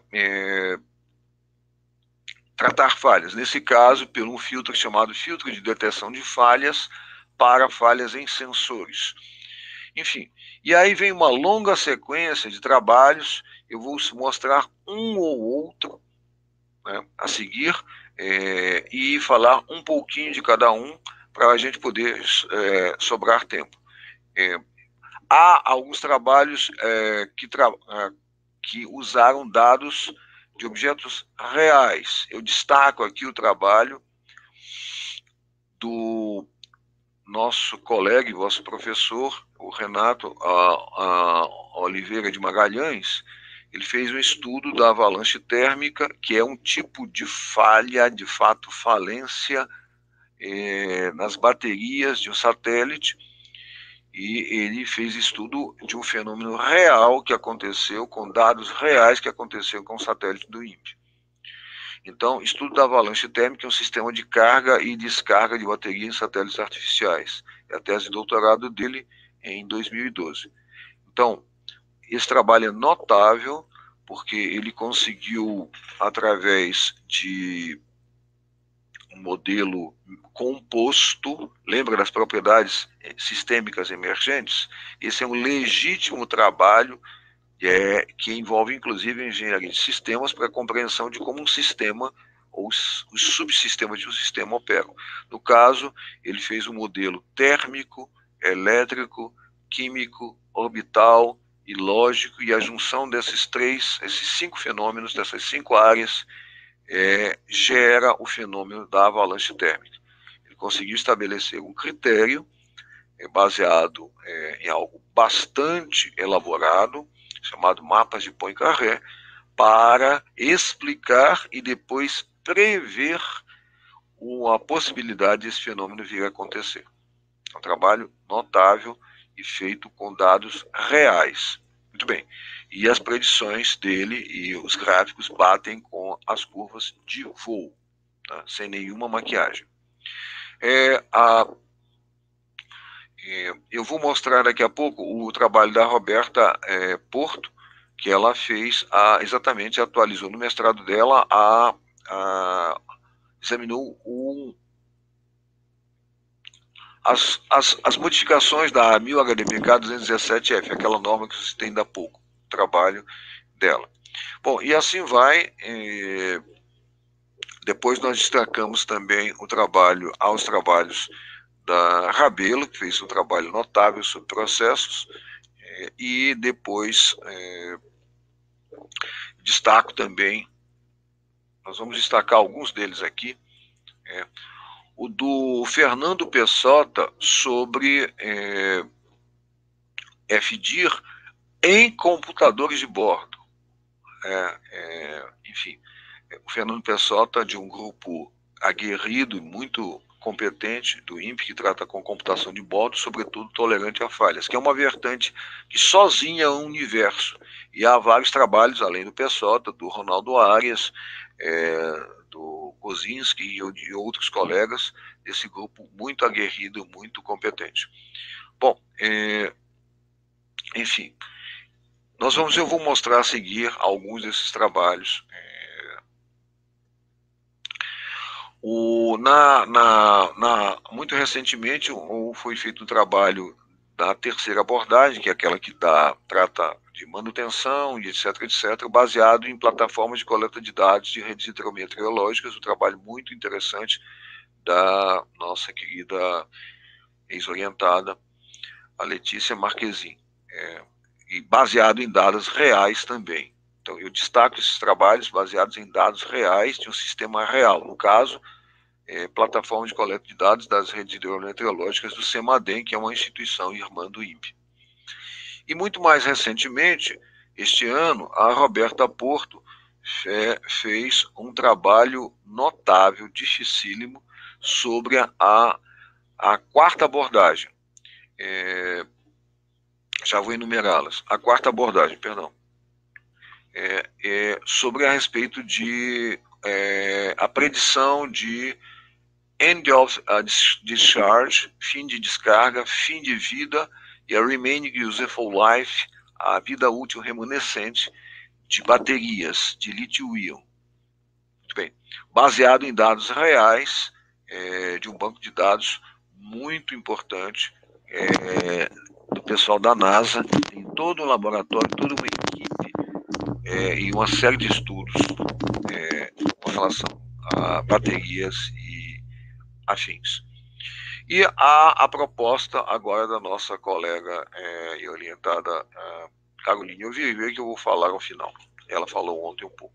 Speaker 2: tratar falhas. Nesse caso, por um filtro chamado filtro de detecção de falhas para falhas em sensores. Enfim, e aí vem uma longa sequência de trabalhos, eu vou mostrar um ou outro, né, a seguir, e falar um pouquinho de cada um, para a gente poder sobrar tempo. Há alguns trabalhos que usaram dados de objetos reais. Eu destaco aqui o trabalho do nosso colega e vosso professor, o Renato Oliveira de Magalhães. Ele fez um estudo da avalanche térmica, que é um tipo de falha, de fato falência, nas baterias de um satélite, e ele fez estudo de um fenômeno real que aconteceu, com dados reais que aconteceu com o satélite do INPE. Então, estudo da avalanche térmica é um sistema de carga e descarga de bateria em satélites artificiais. É a tese de doutorado dele em 2012. Então, esse trabalho é notável, porque ele conseguiu, através de um modelo composto, lembra das propriedades sistêmicas emergentes? Esse é um legítimo trabalho que envolve, inclusive, a engenharia de sistemas para a compreensão de como um sistema ou os subsistemas de um sistema operam. No caso, ele fez um modelo térmico, elétrico, químico, orbital e lógico, e a junção esses 5 fenômenos, dessas 5 áreas, gera o fenômeno da avalanche térmica. Ele conseguiu estabelecer um critério baseado em algo bastante elaborado, chamado Mapas de Poincaré, para explicar e depois prever a possibilidade desse fenômeno vir a acontecer. É um trabalho notável e feito com dados reais. Muito bem. E as predições dele e os gráficos batem com as curvas de voo, tá? Sem nenhuma maquiagem. Eu vou mostrar daqui a pouco o trabalho da Roberta Porto, que ela fez, exatamente atualizou no mestrado dela, examinou as modificações da 1000HDPK-217F, aquela norma que você tem ainda há pouco, o trabalho dela. Bom, e assim vai. Depois nós destacamos também aos trabalhos da Rabelo, que fez um trabalho notável sobre processos, e depois destaco também, nós vamos destacar alguns deles aqui, o do Fernando Pessota sobre FDIR em computadores de bordo. Enfim, o Fernando Pessota, de um grupo aguerrido e muito competente do INPE, que trata com computação de bordo, sobretudo tolerante a falhas, que é uma vertente que sozinha é um universo. E há vários trabalhos, além do Pessota, do Ronaldo Arias, do Kozinski e de outros colegas desse grupo muito aguerrido, muito competente. Bom, enfim, eu vou mostrar a seguir alguns desses trabalhos. Muito recentemente foi feito um trabalho da terceira abordagem, que é aquela que trata de manutenção e etc, baseado em plataformas de coleta de dados de redes hidrometeorológicas, um trabalho muito interessante da nossa querida ex-orientada, a Letícia Marquezin, e baseado em dados reais também. Então, eu destaco esses trabalhos baseados em dados reais de um sistema real, no caso, plataforma de coleta de dados das redes hidrometeorológicas do CEMADEM, que é uma instituição irmã do INPE. E muito mais recentemente, este ano, a Roberta Porto fez um trabalho notável, dificílimo, sobre a quarta abordagem. Já vou enumerá-las. A quarta abordagem, perdão. Sobre a respeito de a predição de end of discharge, fim de descarga, fim de vida e a remaining useful life, a vida útil remanescente de baterias de lítio-íon. Muito bem. Baseado em dados reais de um banco de dados muito importante do pessoal da NASA, tem todo um laboratório, toda uma equipe e uma série de estudos com relação a baterias e afins. E a proposta agora da nossa colega e orientada Caroline Oliveira, que eu vou falar ao final. Ela falou ontem um pouco.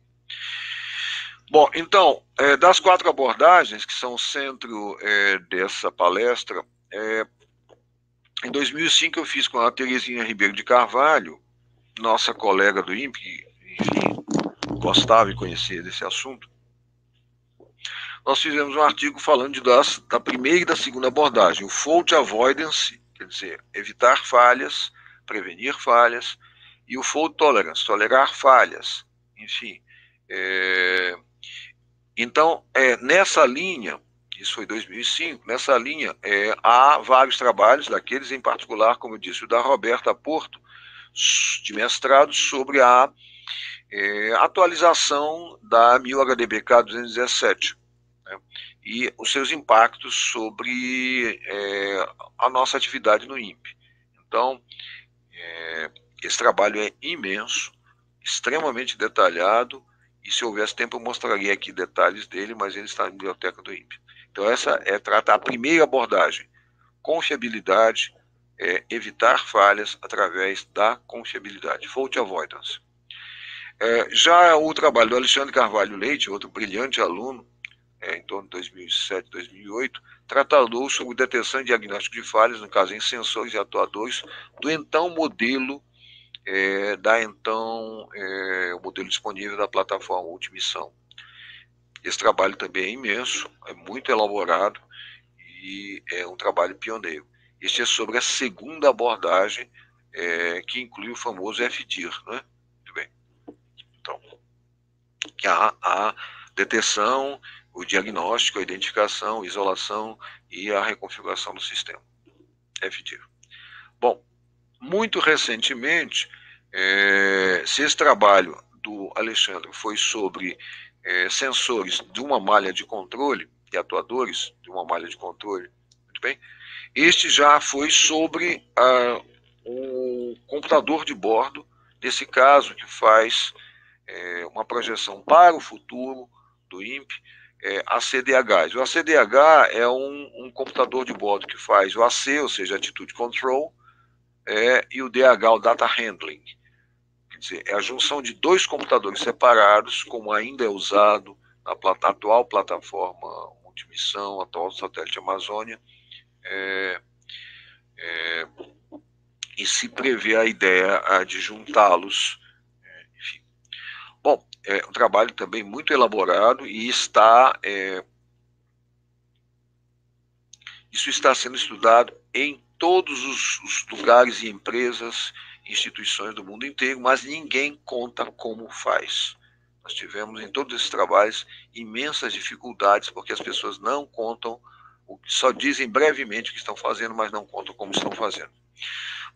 Speaker 2: Bom, então, das 4 abordagens, que são o centro dessa palestra, em 2005 eu fiz com a Terezinha Ribeiro de Carvalho, nossa colega do INPE, que, enfim, gostava e conhecia desse assunto. Nós fizemos um artigo falando da primeira e da segunda abordagem, o fault avoidance, quer dizer, evitar falhas, prevenir falhas, e o fault tolerance, tolerar falhas, enfim. Então, nessa linha, isso foi 2005, nessa linha há vários trabalhos, daqueles em particular, como eu disse, o da Roberta Porto, de mestrado, sobre a atualização da 1000HDPK-217, né, e os seus impactos sobre a nossa atividade no INPE. Então, esse trabalho é imenso, extremamente detalhado, e se houvesse tempo eu mostraria aqui detalhes dele, mas ele está na biblioteca do INPE. Então essa trata a primeira abordagem, confiabilidade, evitar falhas através da confiabilidade, fault avoidance. Já o trabalho do Alexandre Carvalho Leite, outro brilhante aluno, em torno de 2007, 2008, tratou sobre detecção e diagnóstico de falhas, no caso em sensores e atuadores, do então modelo da então o modelo disponível da plataforma Multimissão. Esse trabalho também é imenso, é muito elaborado e é um trabalho pioneiro. Este é sobre a segunda abordagem, que inclui o famoso FDIR, né? Muito bem. Então, que a detecção, o diagnóstico, a identificação, a isolação e a reconfiguração do sistema. FDIR. Bom, muito recentemente, se esse trabalho do Alexandre foi sobre sensores de uma malha de controle e atuadores de uma malha de controle, muito bem, este já foi sobre o computador de bordo, nesse caso que faz uma projeção para o futuro do INPE, ACDH. O ACDH é um computador de bordo que faz o AC, ou seja, Attitude Control, e o DH, o Data Handling. Quer dizer, é a junção de dois computadores separados, como ainda é usado na atual plataforma Multimissão, atual satélite Amazônia, e se prevê a ideia de juntá-los. Enfim. Bom, é um trabalho também muito elaborado e isso está sendo estudado em todos os lugares e empresas, instituições do mundo inteiro, mas ninguém conta como faz. Nós tivemos em todos esses trabalhos imensas dificuldades, porque as pessoas não contam, só dizem brevemente o que estão fazendo, mas não contam como estão fazendo.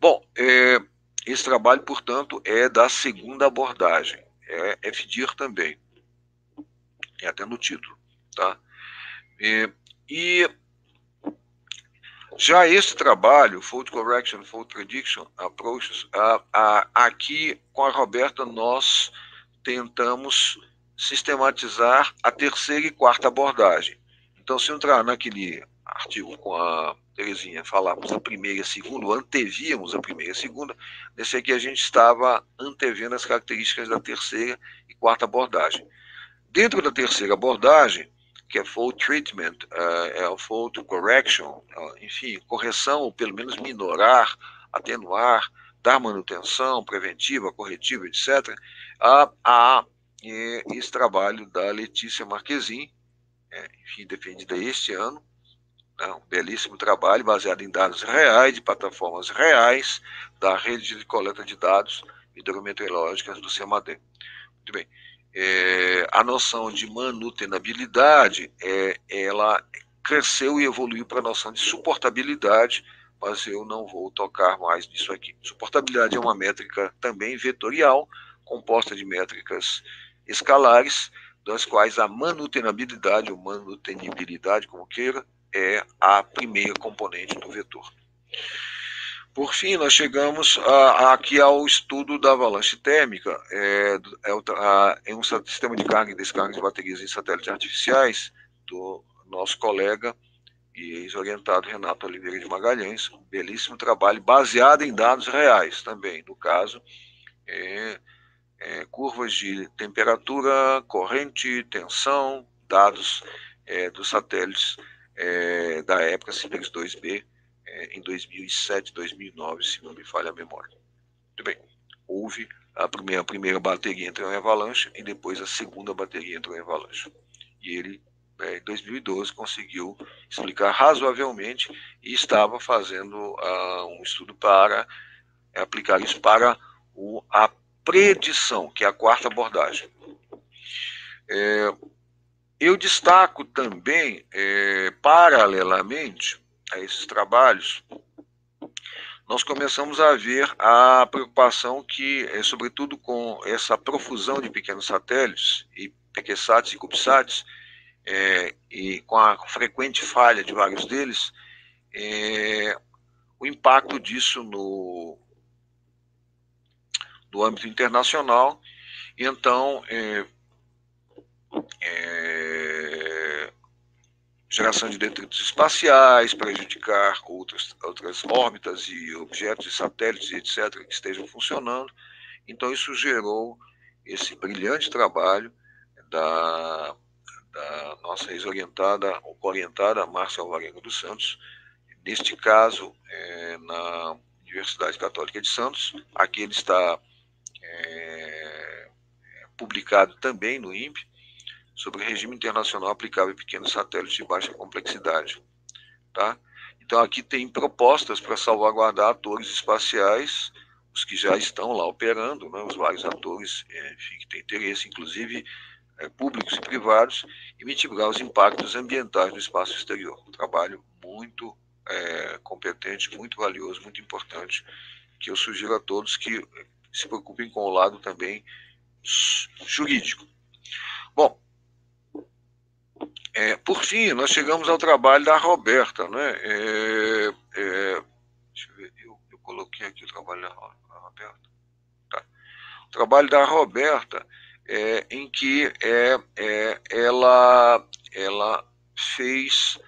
Speaker 2: Bom, esse trabalho, portanto, é da segunda abordagem, é FDIR também, é até no título, tá? E já esse trabalho, Fault Correction, Fault Prediction Approaches, aqui com a Roberta nós tentamos sistematizar a terceira e quarta abordagem. Então, se entrar naquele artigo com a Terezinha, falamos a primeira e a segunda, antevíamos a primeira e a segunda, nesse aqui a gente estava antevendo as características da terceira e quarta abordagem. Dentro da terceira abordagem, que é Fault Treatment, o Fault Correction, enfim, correção, ou pelo menos minorar, atenuar, dar manutenção preventiva, corretiva, etc., esse trabalho da Letícia Marquezin, enfim, defendida este ano, um belíssimo trabalho baseado em dados reais, de plataformas reais, da rede de coleta de dados hidrometeorológicas do CEMADEM. Muito bem. A noção de manutenabilidade, ela cresceu e evoluiu para a noção de suportabilidade, mas eu não vou tocar mais nisso aqui. Suportabilidade é uma métrica também vetorial, composta de métricas escalares, das quais a manutenabilidade, ou manutenibilidade, como queira, é a primeira componente do vetor. Por fim, nós chegamos aqui ao estudo da avalanche térmica, em um sistema de carga e descarga de baterias em satélites artificiais, do nosso colega e ex-orientado Renato Oliveira de Magalhães, um belíssimo trabalho baseado em dados reais também, no caso, curvas de temperatura, corrente, tensão, dados dos satélites da época Cimex 2B, em 2007, 2009, se não me falha a memória. Muito bem, houve a primeira bateria entrou em avalanche e depois a segunda bateria entrou em avalanche. E ele, em 2012, conseguiu explicar razoavelmente e estava fazendo um estudo para aplicar isso para a predição, que é a quarta abordagem. Eu destaco também, paralelamente a esses trabalhos, nós começamos a ver a preocupação que, sobretudo com essa profusão de pequenos satélites, e PQSATs e CubeSats, e com a frequente falha de vários deles, o impacto disso no âmbito internacional, e então geração de detritos espaciais, prejudicar outras órbitas e objetos e satélites, etc., que estejam funcionando. Então, isso gerou esse brilhante trabalho da nossa ex-orientada, ou orientada, Márcia Alvarenga dos Santos, neste caso, na Universidade Católica de Santos. Aqui ele está publicado também no INPE, sobre regime internacional aplicável a pequenos satélites de baixa complexidade. Tá? Então aqui tem propostas para salvaguardar atores espaciais, os que já estão lá operando, né, os vários atores enfim, que têm interesse, inclusive públicos e privados, e mitigar os impactos ambientais no espaço exterior. Um trabalho muito competente, muito valioso, muito importante, que eu sugiro a todos que se preocupem com o lado também jurídico. Bom, por fim, nós chegamos ao trabalho da Roberta, né? Deixa eu ver, eu coloquei aqui o trabalho da Roberta. Tá. O trabalho da Roberta, em que ela fez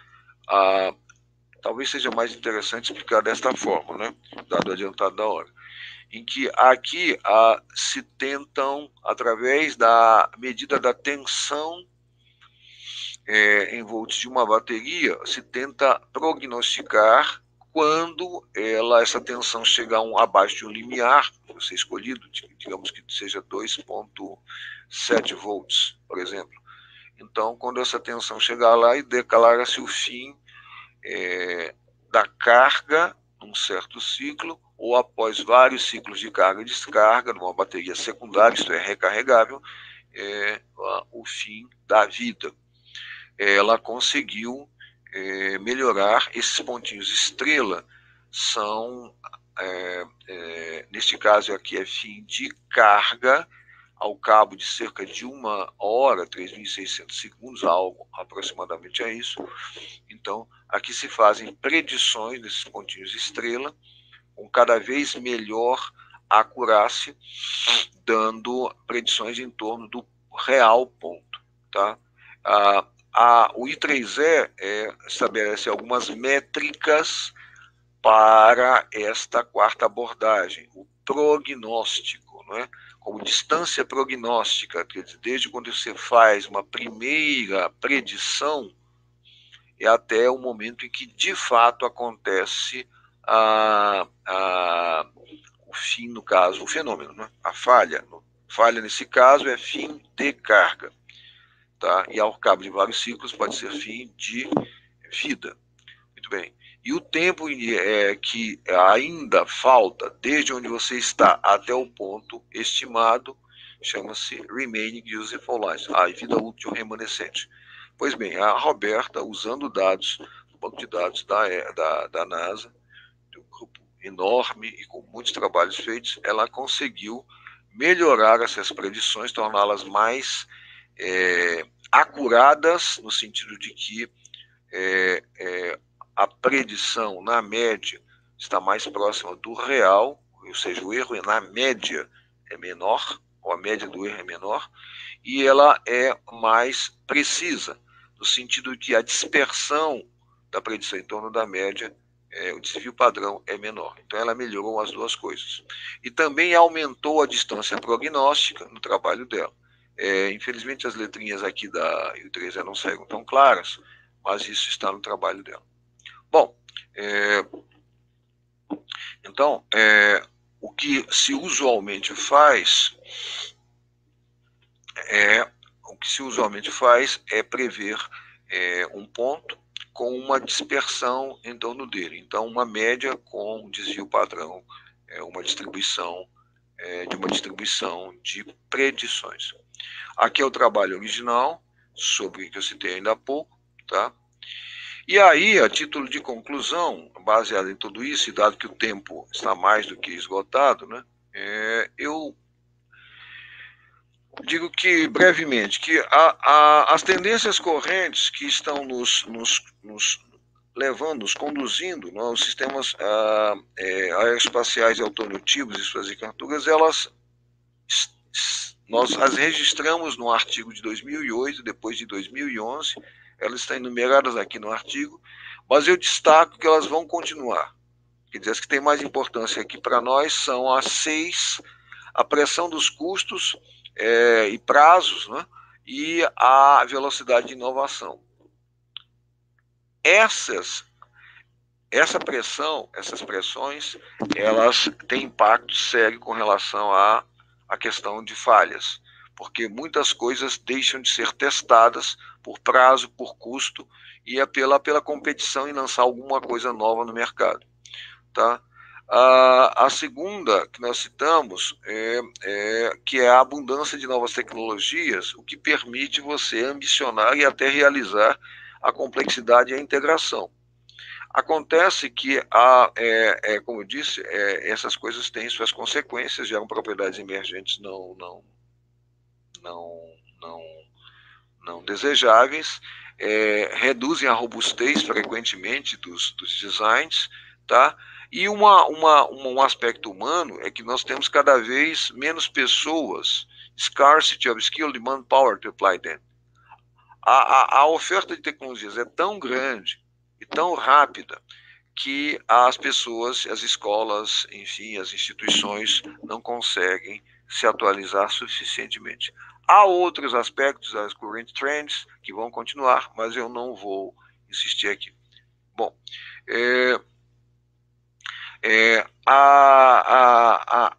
Speaker 2: talvez seja mais interessante explicar desta forma, né? Dado o adiantado da hora. Em que aqui se tentam, através da medida da tensão em volts de uma bateria, se tenta prognosticar quando essa tensão chegar abaixo de um limiar, ser escolhido, digamos que seja 2,7 volts, por exemplo. Então, quando essa tensão chegar lá, e declara-se o fim da carga num certo ciclo, ou após vários ciclos de carga e descarga, numa bateria secundária, isto é, recarregável, o fim da vida. Ela conseguiu melhorar esses pontinhos estrela, são, neste caso aqui é fim de carga, ao cabo de cerca de 1 hora, 3.600 segundos, algo aproximadamente é isso. Então, aqui se fazem predições desses pontinhos estrela, com cada vez melhor acurácia, dando predições em torno do real ponto. Tá? O I3E estabelece algumas métricas para esta quarta abordagem, o prognóstico, né? Como distância prognóstica, quer dizer, desde quando você faz uma primeira predição e até o momento em que de fato acontece o fim, no caso, o fenômeno, né? A falha. Falha nesse caso é fim de carga. Tá? E ao cabo de vários ciclos pode ser fim de vida. Muito bem. E o tempo que ainda falta, desde onde você está até o ponto estimado, chama-se Remaining Useful Life, a vida útil remanescente. Pois bem, a Roberta, usando dados do banco de dados da NASA, de um grupo enorme e com muitos trabalhos feitos, ela conseguiu melhorar essas predições, torná-las mais acuradas, no sentido de que a predição, na média, está mais próxima do real, ou seja, o erro na média é menor, ou a média do erro é menor, e ela é mais precisa, no sentido de que a dispersão da predição em torno da média, o desvio padrão é menor. Então ela melhorou as duas coisas. E também aumentou a distância prognóstica no trabalho dela. Infelizmente as letrinhas aqui da I3E não saíram tão claras, mas isso está no trabalho dela. Bom, então, o que se usualmente faz é prever um ponto com uma dispersão em torno dele. Então, uma média com um desvio padrão, uma distribuição de predições. Aqui é o trabalho original, sobre o que eu citei ainda há pouco, tá? E aí, a título de conclusão, baseado em tudo isso, e dado que o tempo está mais do que esgotado, né, eu digo que, brevemente, que as tendências correntes que estão nos levando, nos conduzindo, né, os sistemas aeroespaciais e automotivos e suas estruturas, nós as registramos no artigo de 2008, depois de 2011, elas estão enumeradas aqui no artigo, mas eu destaco que elas vão continuar. Quer dizer, as que têm mais importância aqui para nós são as 6, a pressão dos custos e prazos, né, e a velocidade de inovação. Essas essa pressão, essas pressões, elas têm impacto sério com relação à questão de falhas, porque muitas coisas deixam de ser testadas por prazo, por custo, e é pela competição em lançar alguma coisa nova no mercado. Tá? A segunda que nós citamos que é a abundância de novas tecnologias, o que permite você ambicionar e até realizar a complexidade e a integração. Acontece que, como eu disse, essas coisas têm suas consequências, geram propriedades emergentes não desejáveis, reduzem a robustez frequentemente dos designs, tá? E um aspecto humano é que nós temos cada vez menos pessoas, scarcity of skilled manpower to apply them. A oferta de tecnologias é tão grande e tão rápida que as pessoas, as escolas, enfim, as instituições não conseguem se atualizar suficientemente. Há outros aspectos, as current trends, que vão continuar, mas eu não vou insistir aqui. Bom,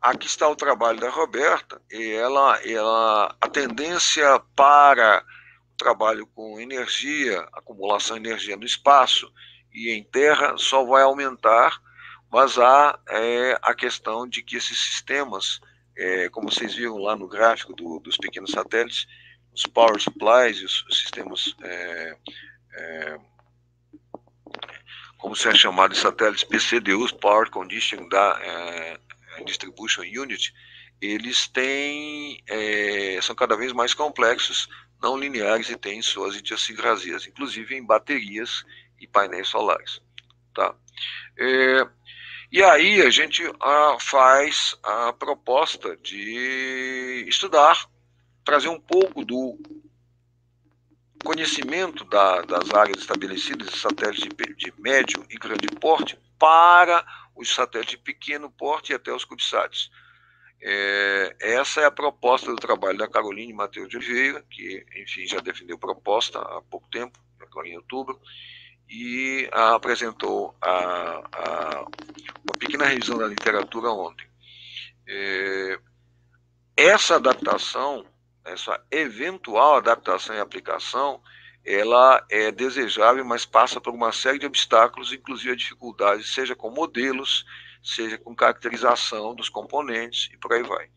Speaker 2: aqui está o trabalho da Roberta, e a tendência para o trabalho com energia, acumulação de energia no espaço e em terra só vai aumentar, mas há a questão de que esses sistemas, como vocês viram lá no gráfico dos pequenos satélites, os power supplies, os sistemas, como se é chamado de satélites PCDUs, Power Conditioning Distribution Unit, eles são cada vez mais complexos, não lineares, e têm suas idiosincrasias, inclusive em baterias e painéis solares. Tá? E aí a gente faz a proposta de estudar, trazer um pouco do conhecimento das áreas estabelecidas de satélites de médio e grande porte para os satélites de pequeno porte e até os CubeSats. Essa é a proposta do trabalho da Caroline Mateus de Oliveira, que, enfim, já defendeu proposta há pouco tempo, agora em outubro, e apresentou uma pequena revisão da literatura ontem. Essa adaptação, essa eventual adaptação e aplicação, ela é desejável, mas passa por uma série de obstáculos, inclusive a dificuldades, seja com modelos, seja com caracterização dos componentes e por aí vai.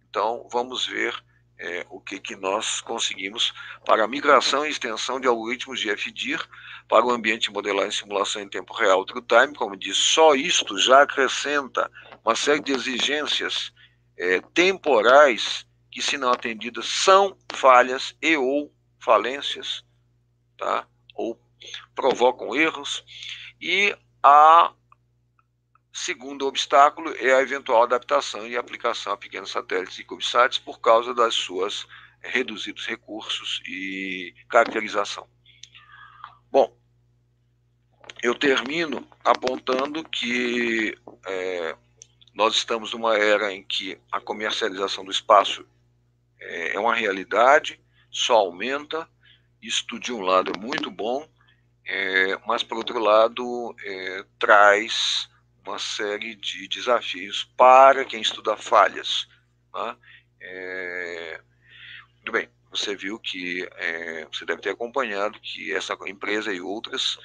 Speaker 2: Então, vamos ver o que nós conseguimos para a migração e extensão de algoritmos de FDIR para o ambiente de modelagem e simulação em tempo real true time. Como diz, só isto já acrescenta uma série de exigências temporais que, se não atendidas, são falhas e ou falências, tá? Ou provocam erros. E a segundo obstáculo é a eventual adaptação e aplicação a pequenos satélites e CubeSats por causa das suas reduzidos recursos e caracterização. Bom, eu termino apontando que nós estamos numa era em que a comercialização do espaço é uma realidade, só aumenta. Isso, de um lado, é muito bom, mas, por outro lado, traz uma série de desafios para quem estuda falhas. Tá? Muito bem, você viu que, você deve ter acompanhado que essa empresa e outras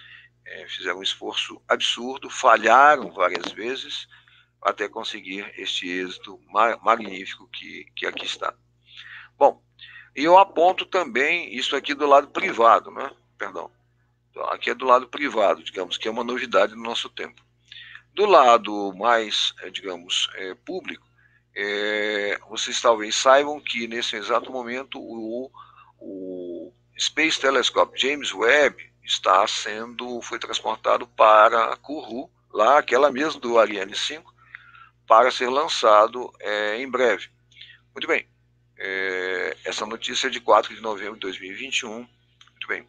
Speaker 2: fizeram um esforço absurdo, falharam várias vezes, até conseguir este êxito magnífico que aqui está. Bom, e eu aponto também isso aqui do lado privado, né? Perdão, aqui é do lado privado, digamos, que é uma novidade no nosso tempo. Do lado mais, digamos, público, vocês talvez saibam que nesse exato momento o Space Telescope James Webb foi transportado para Kourou, lá, aquela mesma do Ariane 5, para ser lançado em breve. Muito bem, essa notícia é de 4 de novembro de 2021, muito bem,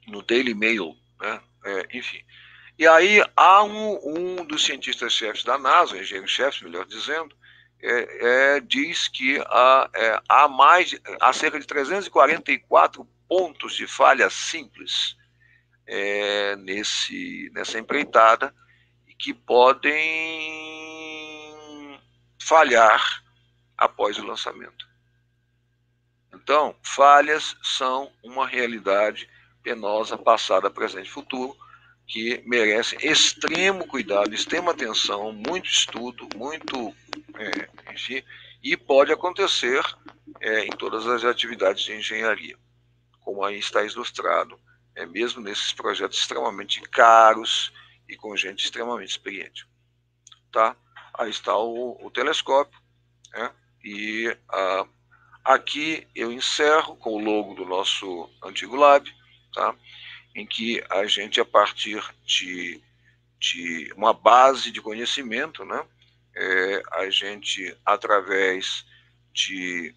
Speaker 2: no Daily Mail, né? Enfim. E aí há um dos cientistas-chefes da NASA, engenheiro-chefe, melhor dizendo, diz que há cerca de 344 pontos de falha simples nessa empreitada e que podem falhar após o lançamento. Então, falhas são uma realidade penosa, passada, presente e futuro, que merecem extremo cuidado, extrema atenção, muito estudo, muito, enfim, e pode acontecer em todas as atividades de engenharia, como aí está ilustrado, mesmo nesses projetos extremamente caros e com gente extremamente experiente. Tá? Aí está o telescópio, né? E aqui eu encerro com o logo do nosso antigo lab, tá? Em que a gente, a partir de uma base de conhecimento, né? A gente, através de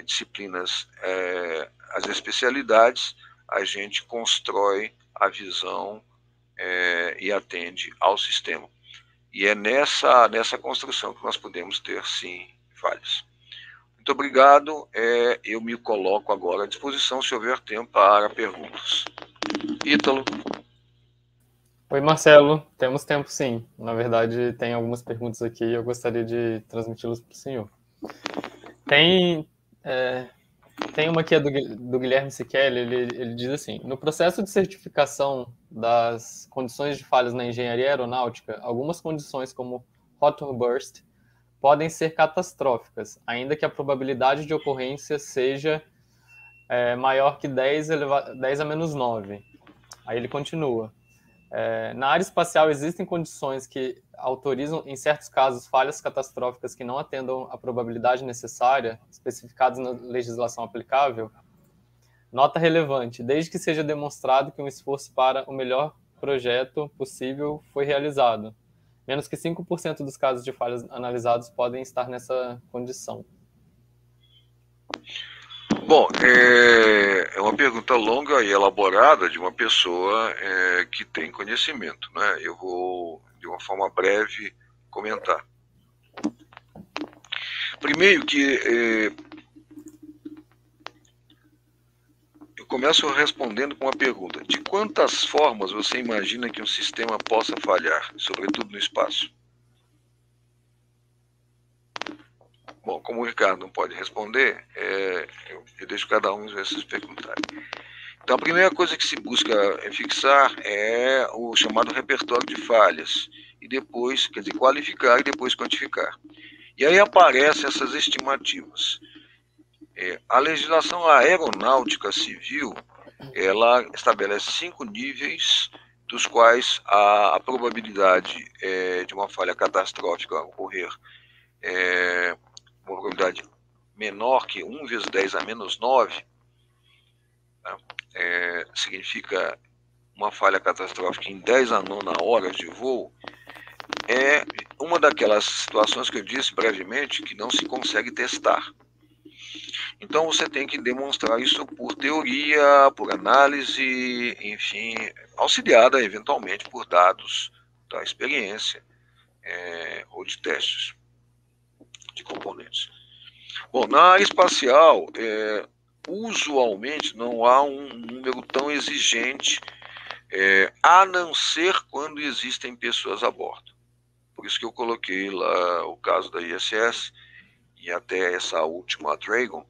Speaker 2: disciplinas, as especialidades, a gente constrói a visão e atende ao sistema. E é nessa construção que nós podemos ter, sim, falhas. Muito obrigado. Eu me coloco agora à disposição, se houver tempo, para perguntas. Ítalo.
Speaker 1: Oi, Marcelo. Temos tempo, sim. Na verdade, tem algumas perguntas aqui e eu gostaria de transmiti-las para o senhor. Tem uma aqui do Guilherme Siquelli, ele diz assim: no processo de certificação das condições de falhas na engenharia aeronáutica, algumas condições como rotor burst podem ser catastróficas, ainda que a probabilidade de ocorrência seja maior que 10 a menos 9. Aí ele continua. Na área espacial existem condições que autorizam, em certos casos, falhas catastróficas que não atendam à probabilidade necessária, especificadas na legislação aplicável? Nota relevante, desde que seja demonstrado que um esforço para o melhor projeto possível foi realizado. Menos que 5% dos casos de falhas analisados podem estar nessa condição.
Speaker 2: Bom, é uma pergunta longa e elaborada de uma pessoa que tem conhecimento, né? Eu vou, de uma forma breve, comentar. Primeiro que eu começo respondendo com uma pergunta: de quantas formas você imagina que um sistema possa falhar, sobretudo no espaço? Bom, como o Ricardo não pode responder, eu deixo cada um esses perguntarem. Então, a primeira coisa que se busca fixar é o chamado repertório de falhas, e depois, quer dizer, qualificar e depois quantificar. E aí aparecem essas estimativas. A legislação aeronáutica civil, ela estabelece 5 níveis, dos quais a probabilidade de uma falha catastrófica ocorrer uma probabilidade menor que 1 vezes 10 a menos 9, né? Significa uma falha catastrófica em 10 a 9 horas de voo. É uma daquelas situações que eu disse brevemente que não se consegue testar. Então você tem que demonstrar isso por teoria, por análise, enfim, auxiliada eventualmente por dados da experiência ou de testes de componentes. Bom, na área espacial, usualmente não há um número tão exigente, a não ser quando existem pessoas a bordo. Por isso que eu coloquei lá o caso da ISS e até essa última Dragon.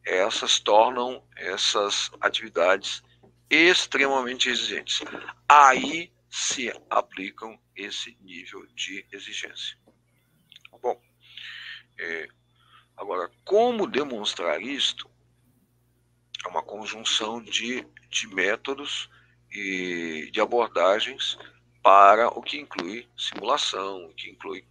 Speaker 2: Essas tornam essas atividades extremamente exigentes. Aí se aplicam esse nível de exigência. Bom, agora, como demonstrar isto? É uma conjunção de métodos e de abordagens para o que inclui simulação, o que inclui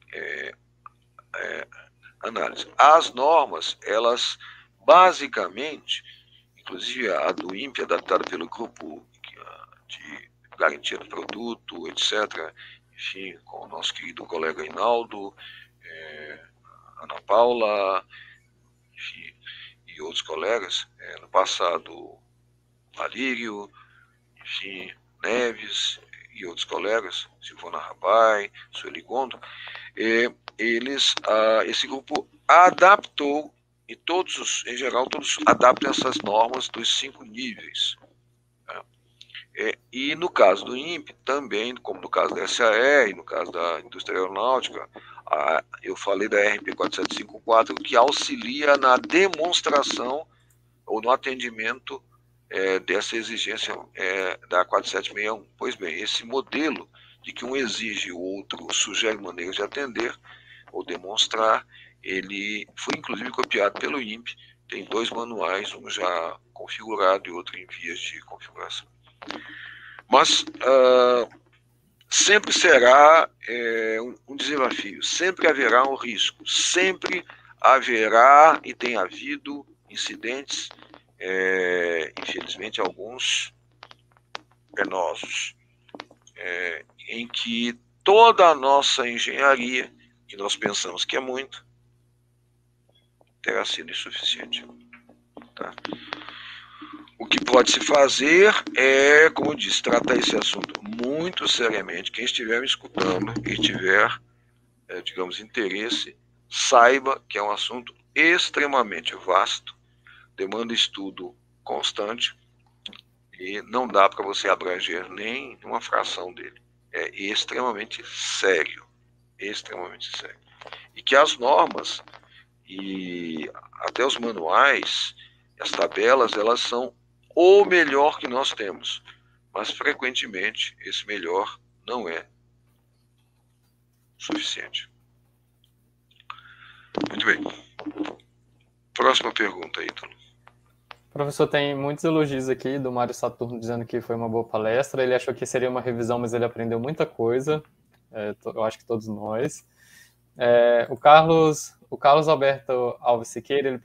Speaker 2: análise. As normas, elas basicamente, inclusive a do INPE, adaptada pelo grupo de garantia do produto, etc., enfim, com o nosso querido colega Hinaldo, Ana Paula, enfim, e outros colegas, no passado, Valírio, enfim, Neves e outros colegas, Silvana Rabai, Sueli Gondo, esse grupo adaptou, e todos, em geral, todos adaptam essas normas dos 5 níveis. Né? E no caso do INPE, também, como no caso da SAE e no caso da indústria aeronáutica, eu falei da RP 4754, que auxilia na demonstração ou no atendimento dessa exigência da 4761. Pois bem, esse modelo de que um exige e o outro sugere maneiras de atender ou demonstrar, ele foi inclusive copiado pelo INPE, tem 2 manuais, um já configurado e outro em vias de configuração. Mas sempre será um desafio, sempre haverá um risco, sempre haverá e tem havido incidentes, infelizmente alguns penosos, em que toda a nossa engenharia, que nós pensamos que é muito, terá sido insuficiente. Tá? O que pode se fazer é, como eu disse, tratar esse assunto muito seriamente. Quem estiver me escutando e tiver, digamos, interesse, saiba que é um assunto extremamente vasto, demanda estudo constante e não dá para você abranger nem uma fração dele. É extremamente sério, extremamente sério. E que as normas e até os manuais, as tabelas, elas são o melhor que nós temos, mas frequentemente esse melhor não é suficiente. Muito bem. Próxima pergunta, Ítalo.
Speaker 1: Professor, tem muitos elogios aqui do Mário Saturno dizendo que foi uma boa palestra. Ele achou que seria uma revisão, mas ele aprendeu muita coisa. Eu acho que todos nós. O Carlos Alberto Alves Siqueira,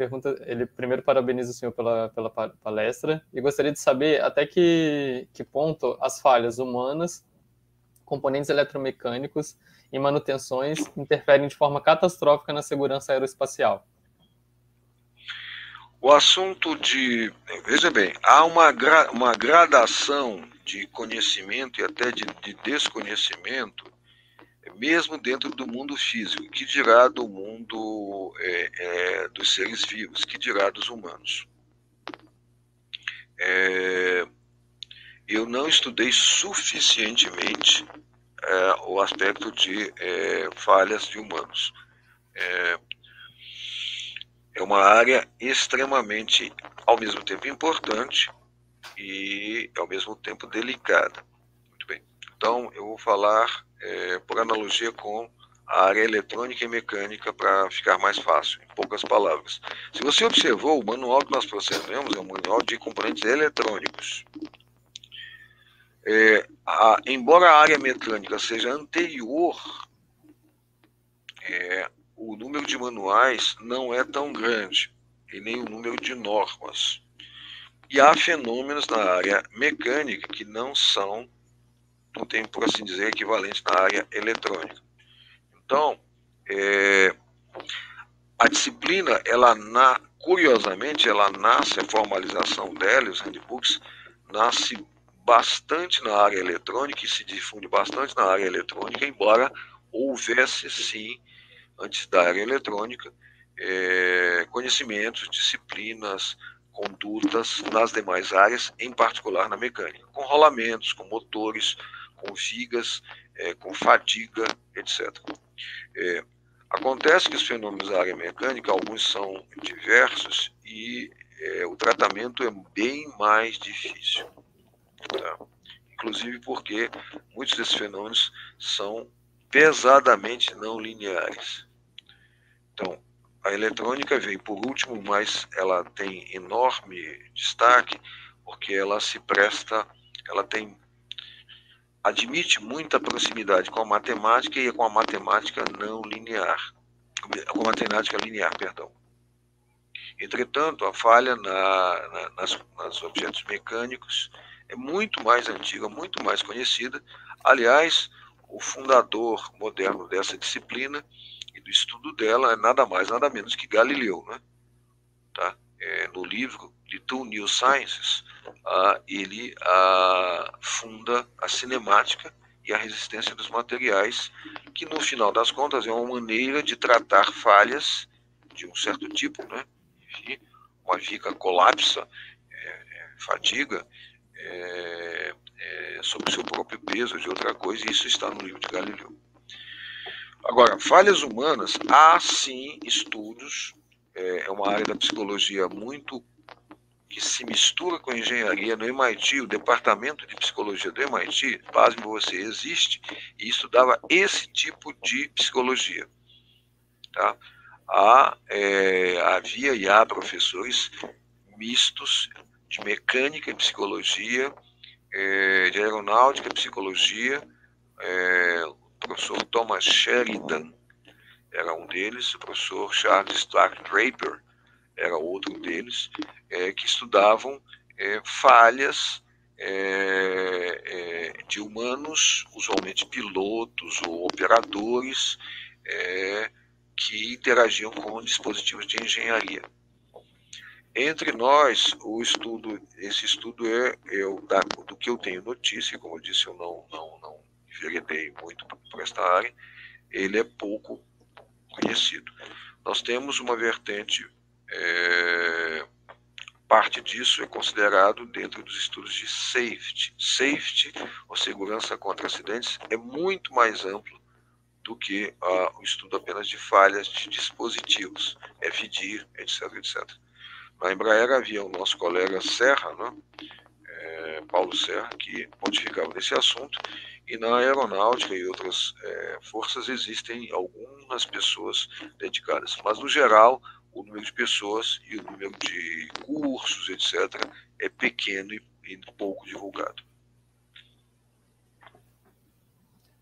Speaker 1: ele primeiro parabeniza o senhor pela palestra e gostaria de saber até que ponto as falhas humanas, componentes eletromecânicos e manutenções interferem de forma catastrófica na segurança aeroespacial.
Speaker 2: O assunto veja bem, há uma gradação de conhecimento e até de desconhecimento, mesmo dentro do mundo físico, que dirá do mundo dos seres vivos, que dirá dos humanos. Eu não estudei suficientemente o aspecto de falhas de humanos. É uma área extremamente, ao mesmo tempo, importante e, ao mesmo tempo, delicada. Muito bem. Então, eu vou falar, por analogia, com a área eletrônica e mecânica para ficar mais fácil, em poucas palavras. Se você observou, o manual que nós procedemos é um manual de componentes eletrônicos. Embora a área mecânica seja anterior, o número de manuais não é tão grande, e nem o número de normas. E há fenômenos na área mecânica que não tem, por assim dizer, equivalente na área eletrônica. Então, a disciplina, curiosamente, ela nasce, a formalização dela, os handbooks, nasce bastante na área eletrônica e se difunde bastante na área eletrônica, embora houvesse, sim, antes da área eletrônica, conhecimentos, disciplinas, condutas nas demais áreas, em particular na mecânica, com rolamentos, com motores, com vigas, com fadiga, etc. Acontece que os fenômenos da área mecânica, alguns são diversos e o tratamento é bem mais difícil. Tá? Inclusive porque muitos desses fenômenos são pesadamente não lineares. Então, a eletrônica veio por último, mas ela tem enorme destaque porque ela admite muita proximidade com a matemática e com a matemática não linear, com a matemática linear, perdão. Entretanto, a falha nas objetos mecânicos é muito mais antiga, muito mais conhecida. Aliás, o fundador moderno dessa disciplina e do estudo dela é nada mais, nada menos que Galileu, né? Tá? No livro de Two New Sciences, ele funda a cinemática e a resistência dos materiais, que no final das contas é uma maneira de tratar falhas de um certo tipo, né? Enfim, uma viga colapsa, fadiga, sobre o seu próprio peso ou de outra coisa, e isso está no livro de Galileu. Agora, falhas humanas, há sim estudos, é uma área da psicologia muito que se mistura com a engenharia. No MIT, o departamento de psicologia do MIT, pasme você, existe e estudava esse tipo de psicologia. Tá? Havia e há professores mistos de mecânica e psicologia, de aeronáutica e psicologia. O professor Thomas Sheridan era um deles, o professor Charles Stark Draper era outro deles, que estudavam falhas de humanos, usualmente pilotos ou operadores, que interagiam com dispositivos de engenharia. Entre nós, esse estudo do que eu tenho notícia, como eu disse, eu não enveredei muito por esta área, ele é pouco conhecido. Nós temos uma vertente, parte disso é considerado dentro dos estudos de safety. Safety, ou segurança contra acidentes, é muito mais amplo do que o estudo apenas de falhas de dispositivos, FDIR, etc, etc. Na Embraer havia o nosso colega Serra, né? Paulo Serra, que pontificava nesse assunto, e na aeronáutica e outras forças existem algumas pessoas dedicadas, mas no geral o número de pessoas e o número de cursos, etc, é pequeno e pouco divulgado.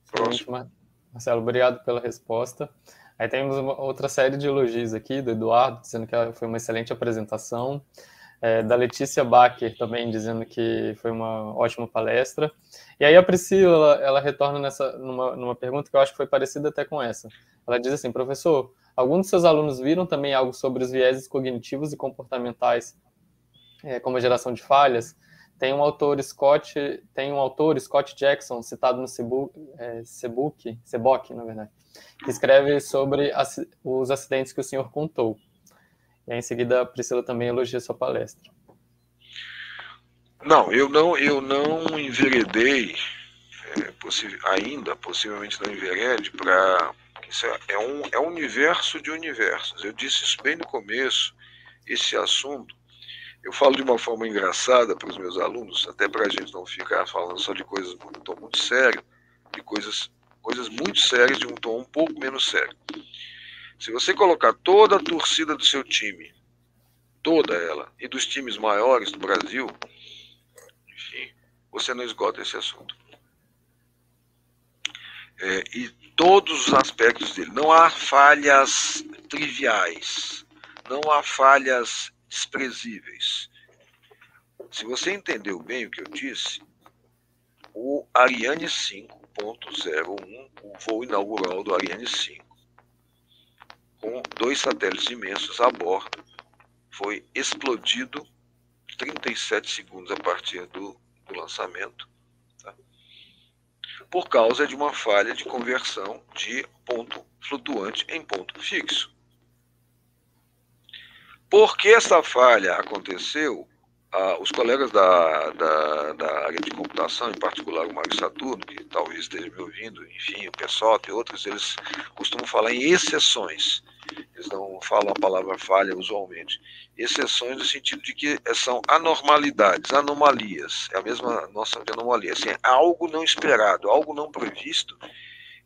Speaker 1: Próximo. Marcelo, obrigado pela resposta. Aí temos outra série de elogios aqui do Eduardo, dizendo que foi uma excelente apresentação. Da Letícia Bacher também, dizendo que foi uma ótima palestra. E aí a Priscila, ela retorna numa pergunta que eu acho que foi parecida até com essa. Ela diz assim: professor, alguns dos seus alunos viram também algo sobre os vieses cognitivos e comportamentais, como a geração de falhas? Tem um autor, Scott Jackson, citado no Sebuck, na verdade, que escreve sobre os acidentes que o senhor contou. E aí, em seguida, a Priscila também elogia sua palestra.
Speaker 2: Não, eu não enveredei, possivelmente não enverede, para... Isso é um universo de universos. Eu disse isso bem no começo, esse assunto. Eu falo de uma forma engraçada para os meus alunos, até para a gente não ficar falando só de coisas de um tom muito sério, de coisas muito sérias de um tom um pouco menos sério. Se você colocar toda a torcida do seu time, toda ela, e dos times maiores do Brasil, enfim, você não esgota esse assunto. E todos os aspectos dele. Não há falhas triviais, não há falhas desprezíveis. Se você entendeu bem o que eu disse, o Ariane 5.01, o voo inaugural do Ariane 5, com 2 satélites imensos a bordo, foi explodido 37 segundos a partir do lançamento, tá? Por causa de uma falha de conversão de ponto flutuante em ponto fixo. Por que essa falha aconteceu? Os colegas da área de computação, em particular o Mário Saturno, que talvez esteja me ouvindo, enfim, o Pessoal e outros, eles costumam falar em exceções. Eles não falam a palavra falha usualmente. Exceções no sentido de que são anormalidades, anomalias. É a mesma nossa de anomalia. Assim, algo não esperado, algo não previsto,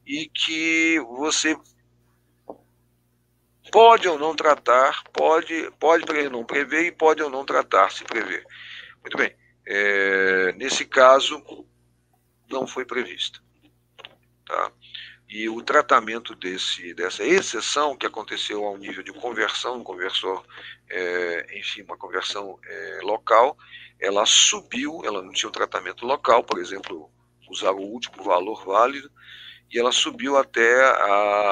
Speaker 2: e que você pode ou não tratar, pode não prever e pode ou não tratar, se prever. Muito bem. Nesse caso, não foi previsto. Tá? E o tratamento dessa exceção, que aconteceu ao nível de conversão, uma conversão local, ela subiu, ela não tinha um tratamento local, por exemplo, usar o último valor válido, e ela subiu até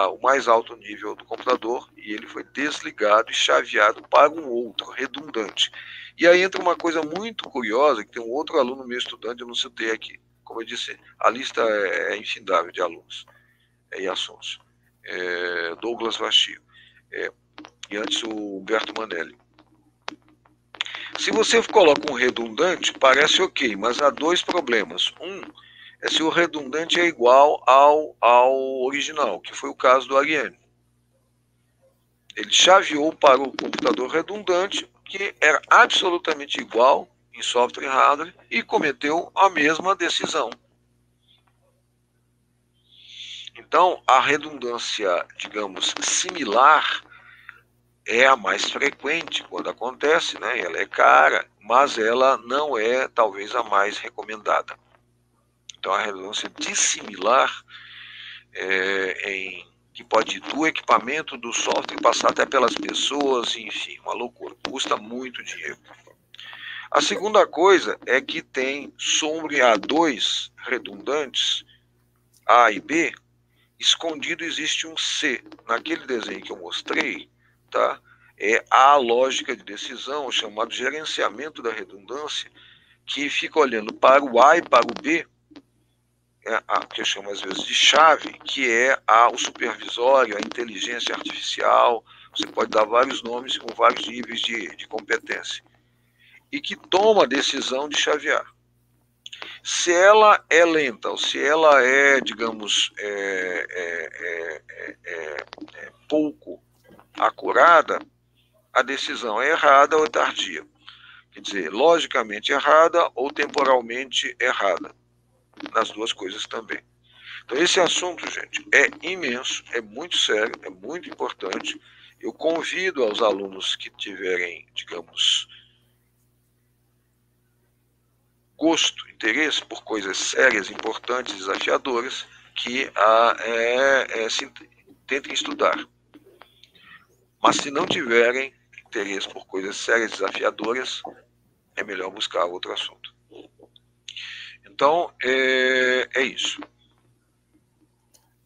Speaker 2: o mais alto nível do computador, e ele foi desligado e chaveado para um outro, redundante. E aí entra uma coisa muito curiosa, que tem um outro aluno meu estudante, eu não citei aqui. Como eu disse, a lista é infindável de alunos e assuntos. Douglas Vachio, e antes o Humberto Manelli. Se você coloca um redundante, parece ok, mas há dois problemas. Um é se o redundante é igual ao original, que foi o caso do Ariane. Ele chaveou para o computador redundante, que era absolutamente igual em software e hardware, e cometeu a mesma decisão. Então, a redundância, digamos, similar é a mais frequente quando acontece, né? Ela é cara, mas ela não é, talvez, a mais recomendada. Então, a redundância dissimilar, que pode ir do equipamento, do software, passar até pelas pessoas, enfim, uma loucura. Custa muito dinheiro. A segunda coisa é que tem sobre A2 redundantes, A e B, escondido existe um C. Naquele desenho que eu mostrei, tá? É a lógica de decisão, o chamado gerenciamento da redundância, que fica olhando para o A e para o B, que eu chamo às vezes de chave, que é o supervisório, a inteligência artificial, você pode dar vários nomes com vários níveis de competência, e que toma a decisão de chavear. Se ela é lenta, ou se ela é, digamos, pouco acurada, a decisão é errada ou é tardia. Quer dizer, logicamente errada ou temporalmente errada. Nas duas coisas também. Então, esse assunto, gente, é imenso, é muito sério, é muito importante. Eu convido aos alunos que tiverem, digamos, gosto, interesse por coisas sérias, importantes, desafiadoras, que tentem estudar. Mas se não tiverem interesse por coisas sérias, desafiadoras, é melhor buscar outro assunto. Então, é isso.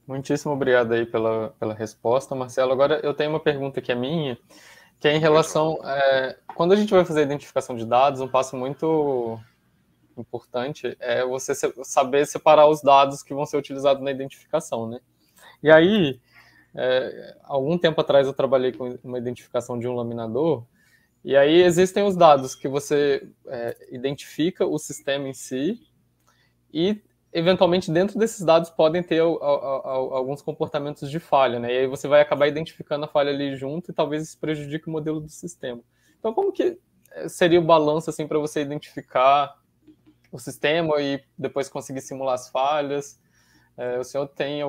Speaker 1: Muitíssimo obrigado aí pela resposta, Marcelo. Agora eu tenho uma pergunta que é minha, que é em relação... quando a gente vai fazer a identificação de dados, um passo muito importante é você saber separar os dados que vão ser utilizados na identificação, né? E aí, algum tempo atrás eu trabalhei com uma identificação de um laminador, e aí existem os dados que você identifica o sistema em si, e eventualmente dentro desses dados podem ter alguns comportamentos de falha, né? E aí você vai acabar identificando a falha ali junto e talvez isso prejudique o modelo do sistema. Então, como que seria o balanço assim para você identificar o sistema e depois conseguir simular as falhas? O senhor tem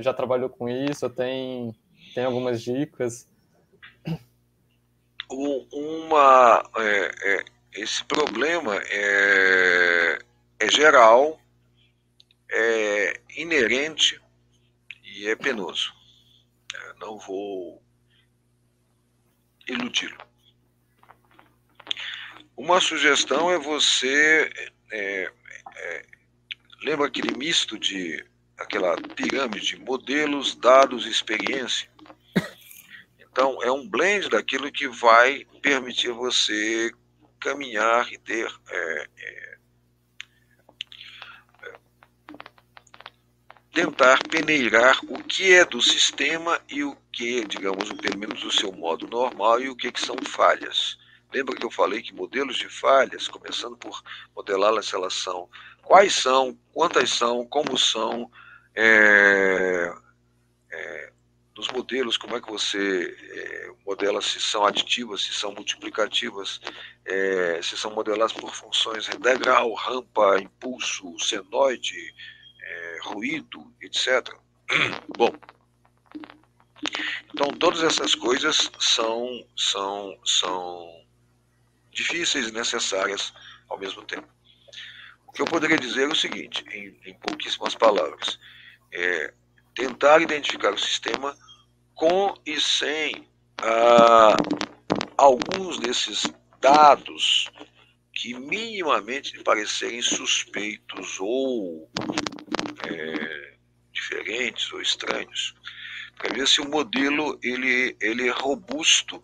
Speaker 1: já trabalhou com isso? Tem algumas dicas?
Speaker 2: Esse problema é geral, é inerente e é penoso. Não vou iludi-lo. Uma sugestão é você... lembra aquele misto aquela pirâmide de modelos, dados e experiência? Então, é um blend daquilo que vai permitir você caminhar e ter tentar peneirar o que é do sistema e o que, digamos, pelo menos do seu modo normal, e o que são falhas. Lembra que eu falei que modelos de falhas, começando por modelar a relação, quais são, quantas são, como são, nos modelos, como é que você modela se são aditivas, se são multiplicativas, se são modeladas por funções degrau, rampa, impulso, senoide, ruído, etc. Bom, então todas essas coisas são difíceis e necessárias ao mesmo tempo. O que eu poderia dizer é o seguinte, em pouquíssimas palavras, tentar identificar o sistema com e sem alguns desses dados que minimamente parecerem suspeitos ou diferentes ou estranhos, para ver se o modelo ele é robusto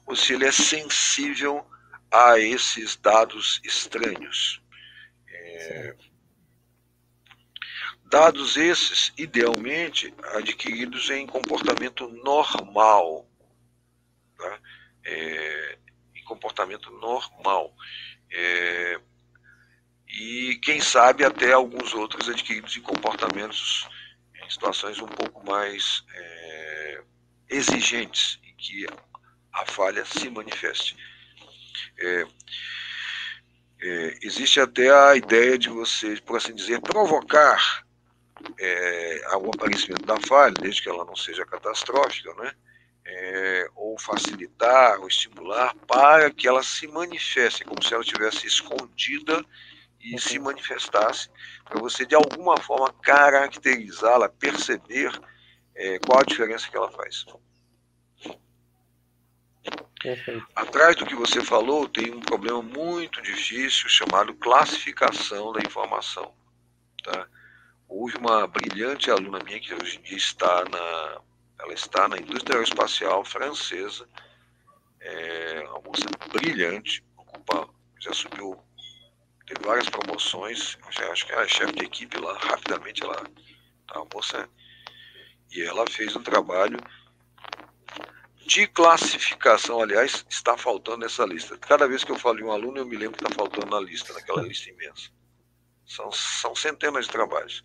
Speaker 2: ou se ele é sensível a esses dados estranhos. Dados esses, idealmente, adquiridos em comportamento normal, tá? Em comportamento comportamento normal. E, quem sabe, até alguns outros adquiridos em comportamentos, em situações um pouco mais exigentes, em que a falha se manifeste. Existe até a ideia de você, por assim dizer, provocar o aparecimento da falha, desde que ela não seja catastrófica, né? Ou facilitar, ou estimular, para que ela se manifeste, como se ela estivesse escondida e se manifestasse, para você, de alguma forma, caracterizá-la, perceber qual a diferença que ela faz.
Speaker 1: Perfeito.
Speaker 2: Atrás do que você falou, tem um problema muito difícil chamado classificação da informação. Tá? Houve uma brilhante aluna minha que hoje em dia está na indústria aeroespacial francesa, uma moça brilhante, já subiu, teve várias promoções, acho que ela é chefe de equipe lá, rapidamente a moça, e ela fez um trabalho de classificação. Aliás, está faltando nessa lista. Cada vez que eu falo em um aluno, eu me lembro que está faltando na lista, naquela lista imensa. São centenas de trabalhos.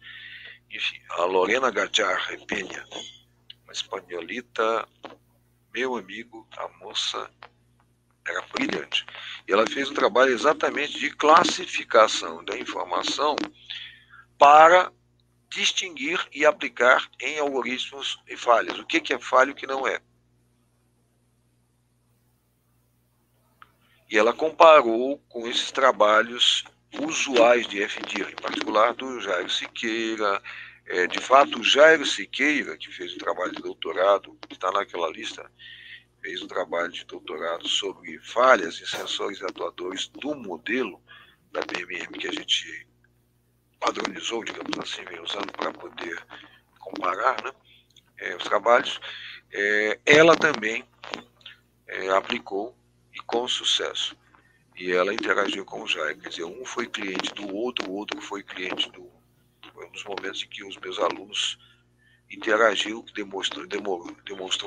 Speaker 2: Enfim, a Lorena Gadjar Penha, uma espanholita, meu amigo, a moça era brilhante. E ela fez um trabalho exatamente de classificação da informação para distinguir e aplicar em algoritmos e falhas. O que é falha e o que não é. E ela comparou com esses trabalhos usuais de FDIR, em particular do Jairo Siqueira. De fato, o Jairo Siqueira, que fez um trabalho de doutorado, que está naquela lista, fez um trabalho de doutorado sobre falhas em sensores e atuadores do modelo da BMM que a gente padronizou, digamos assim, vem usando para poder comparar, né, os trabalhos. Ela também aplicou, e com sucesso. E ela interagiu com o Jairo, quer dizer, um foi cliente do outro, o outro foi cliente do... Foi um dos momentos em que os meus alunos interagiu, que demonstrou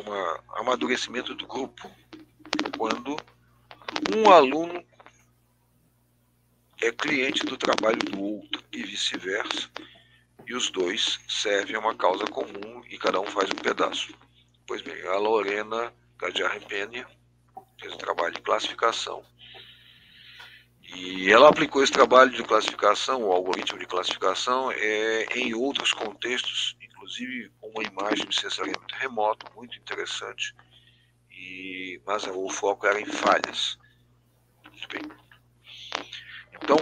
Speaker 2: um amadurecimento do grupo, quando um aluno é cliente do trabalho do outro e vice-versa, e os dois servem a uma causa comum e cada um faz um pedaço. Pois bem, a Lorena Gadjar Penha fez um trabalho de classificação, e ela aplicou esse trabalho de classificação, o algoritmo de classificação, em outros contextos, inclusive com uma imagem de sensoriamento remoto, muito interessante, mas o foco era em falhas. Muito bem. Então,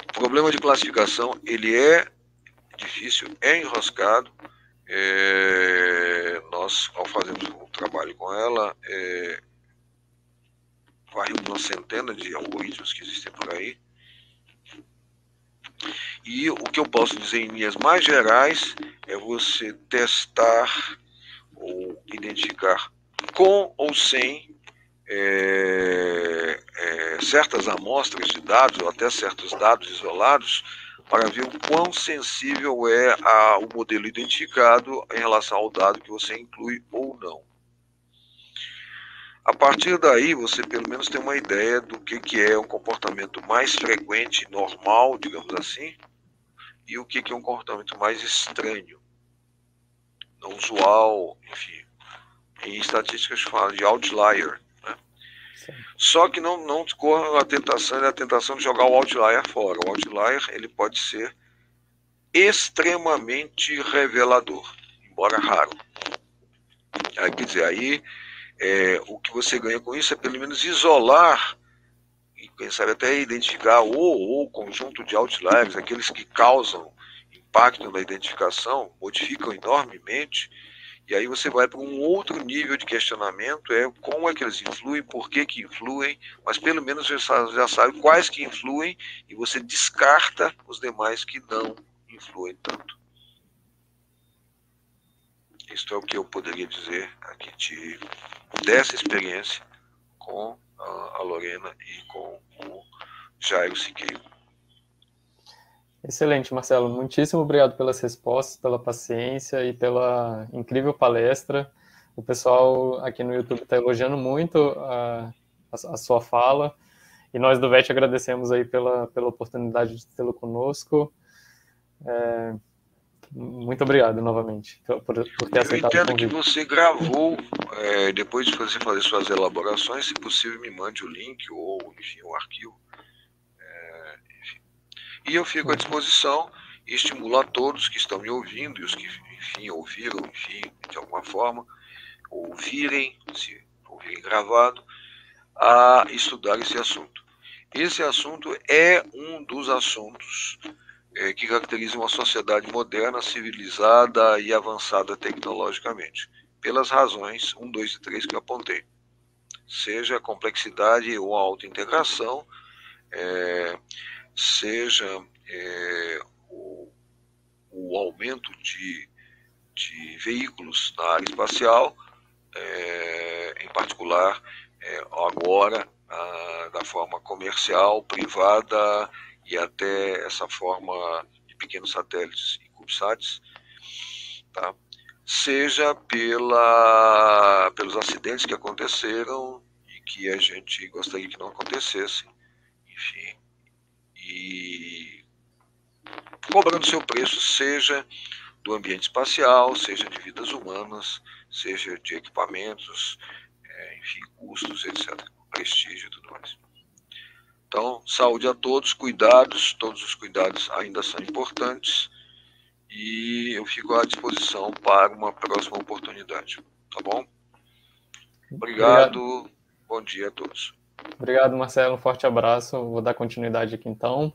Speaker 2: o problema de classificação, ele é difícil, é enroscado. Nós, ao fazermos um trabalho com ela, varremos uma centena de algoritmos que existem por aí. E o que eu posso dizer em linhas mais gerais é você testar ou identificar com ou sem certas amostras de dados, ou até certos dados isolados, para ver o quão sensível é o modelo identificado em relação ao dado que você inclui ou não. A partir daí, você pelo menos tem uma ideia do que é um comportamento mais frequente, normal, digamos assim, e o que é um comportamento mais estranho, não usual, enfim. Em estatísticas falam de outlier, né? Só que não corram a tentação de jogar o outlier fora. O outlier, ele pode ser extremamente revelador, embora raro. Quer dizer, o que você ganha com isso é pelo menos isolar e, quem sabe, até identificar o conjunto de outliers, aqueles que causam impacto na identificação, modificam enormemente, e aí você vai para um outro nível de questionamento, como é que eles influem, por que influem, mas pelo menos já sabe quais que influem e você descarta os demais que não influem tanto. Isto é o que eu poderia dizer aqui dessa experiência com a Lorena e com o Jairo Siqueira.
Speaker 1: Excelente, Marcelo. Muitíssimo obrigado pelas respostas, pela paciência e pela incrível palestra. O pessoal aqui no YouTube está elogiando muito a sua fala. E nós do VET agradecemos aí pela oportunidade de tê-lo conosco. Muito obrigado novamente por ter aceitado o convite.
Speaker 2: Eu entendo que você gravou, depois de você fazer suas elaborações, se possível me mande o link ou, enfim, o arquivo. Enfim. E eu fico à disposição e estimulo a todos que estão me ouvindo e os que, enfim, ouviram, enfim, de alguma forma, ouvirem, se ouvirem gravado, a estudar esse assunto. Esse assunto é um dos assuntos que caracterizam uma sociedade moderna, civilizada e avançada tecnologicamente, pelas razões 1, 2 e 3 que eu apontei. Seja a complexidade ou a autointegração, seja o aumento de veículos na área espacial, em particular, agora, da forma comercial, privada, e até essa forma de pequenos satélites e CubeSats, tá? Seja pelos acidentes que aconteceram e que a gente gostaria que não acontecessem, enfim, e cobrando seu preço, seja do ambiente espacial, seja de vidas humanas, seja de equipamentos, enfim, custos, etc., prestígio e tudo mais. Então, saúde a todos, cuidados, todos os cuidados ainda são importantes e eu fico à disposição para uma próxima oportunidade, tá bom? Obrigado. Bom dia a todos.
Speaker 1: Obrigado, Marcelo, um forte abraço, vou dar continuidade aqui então.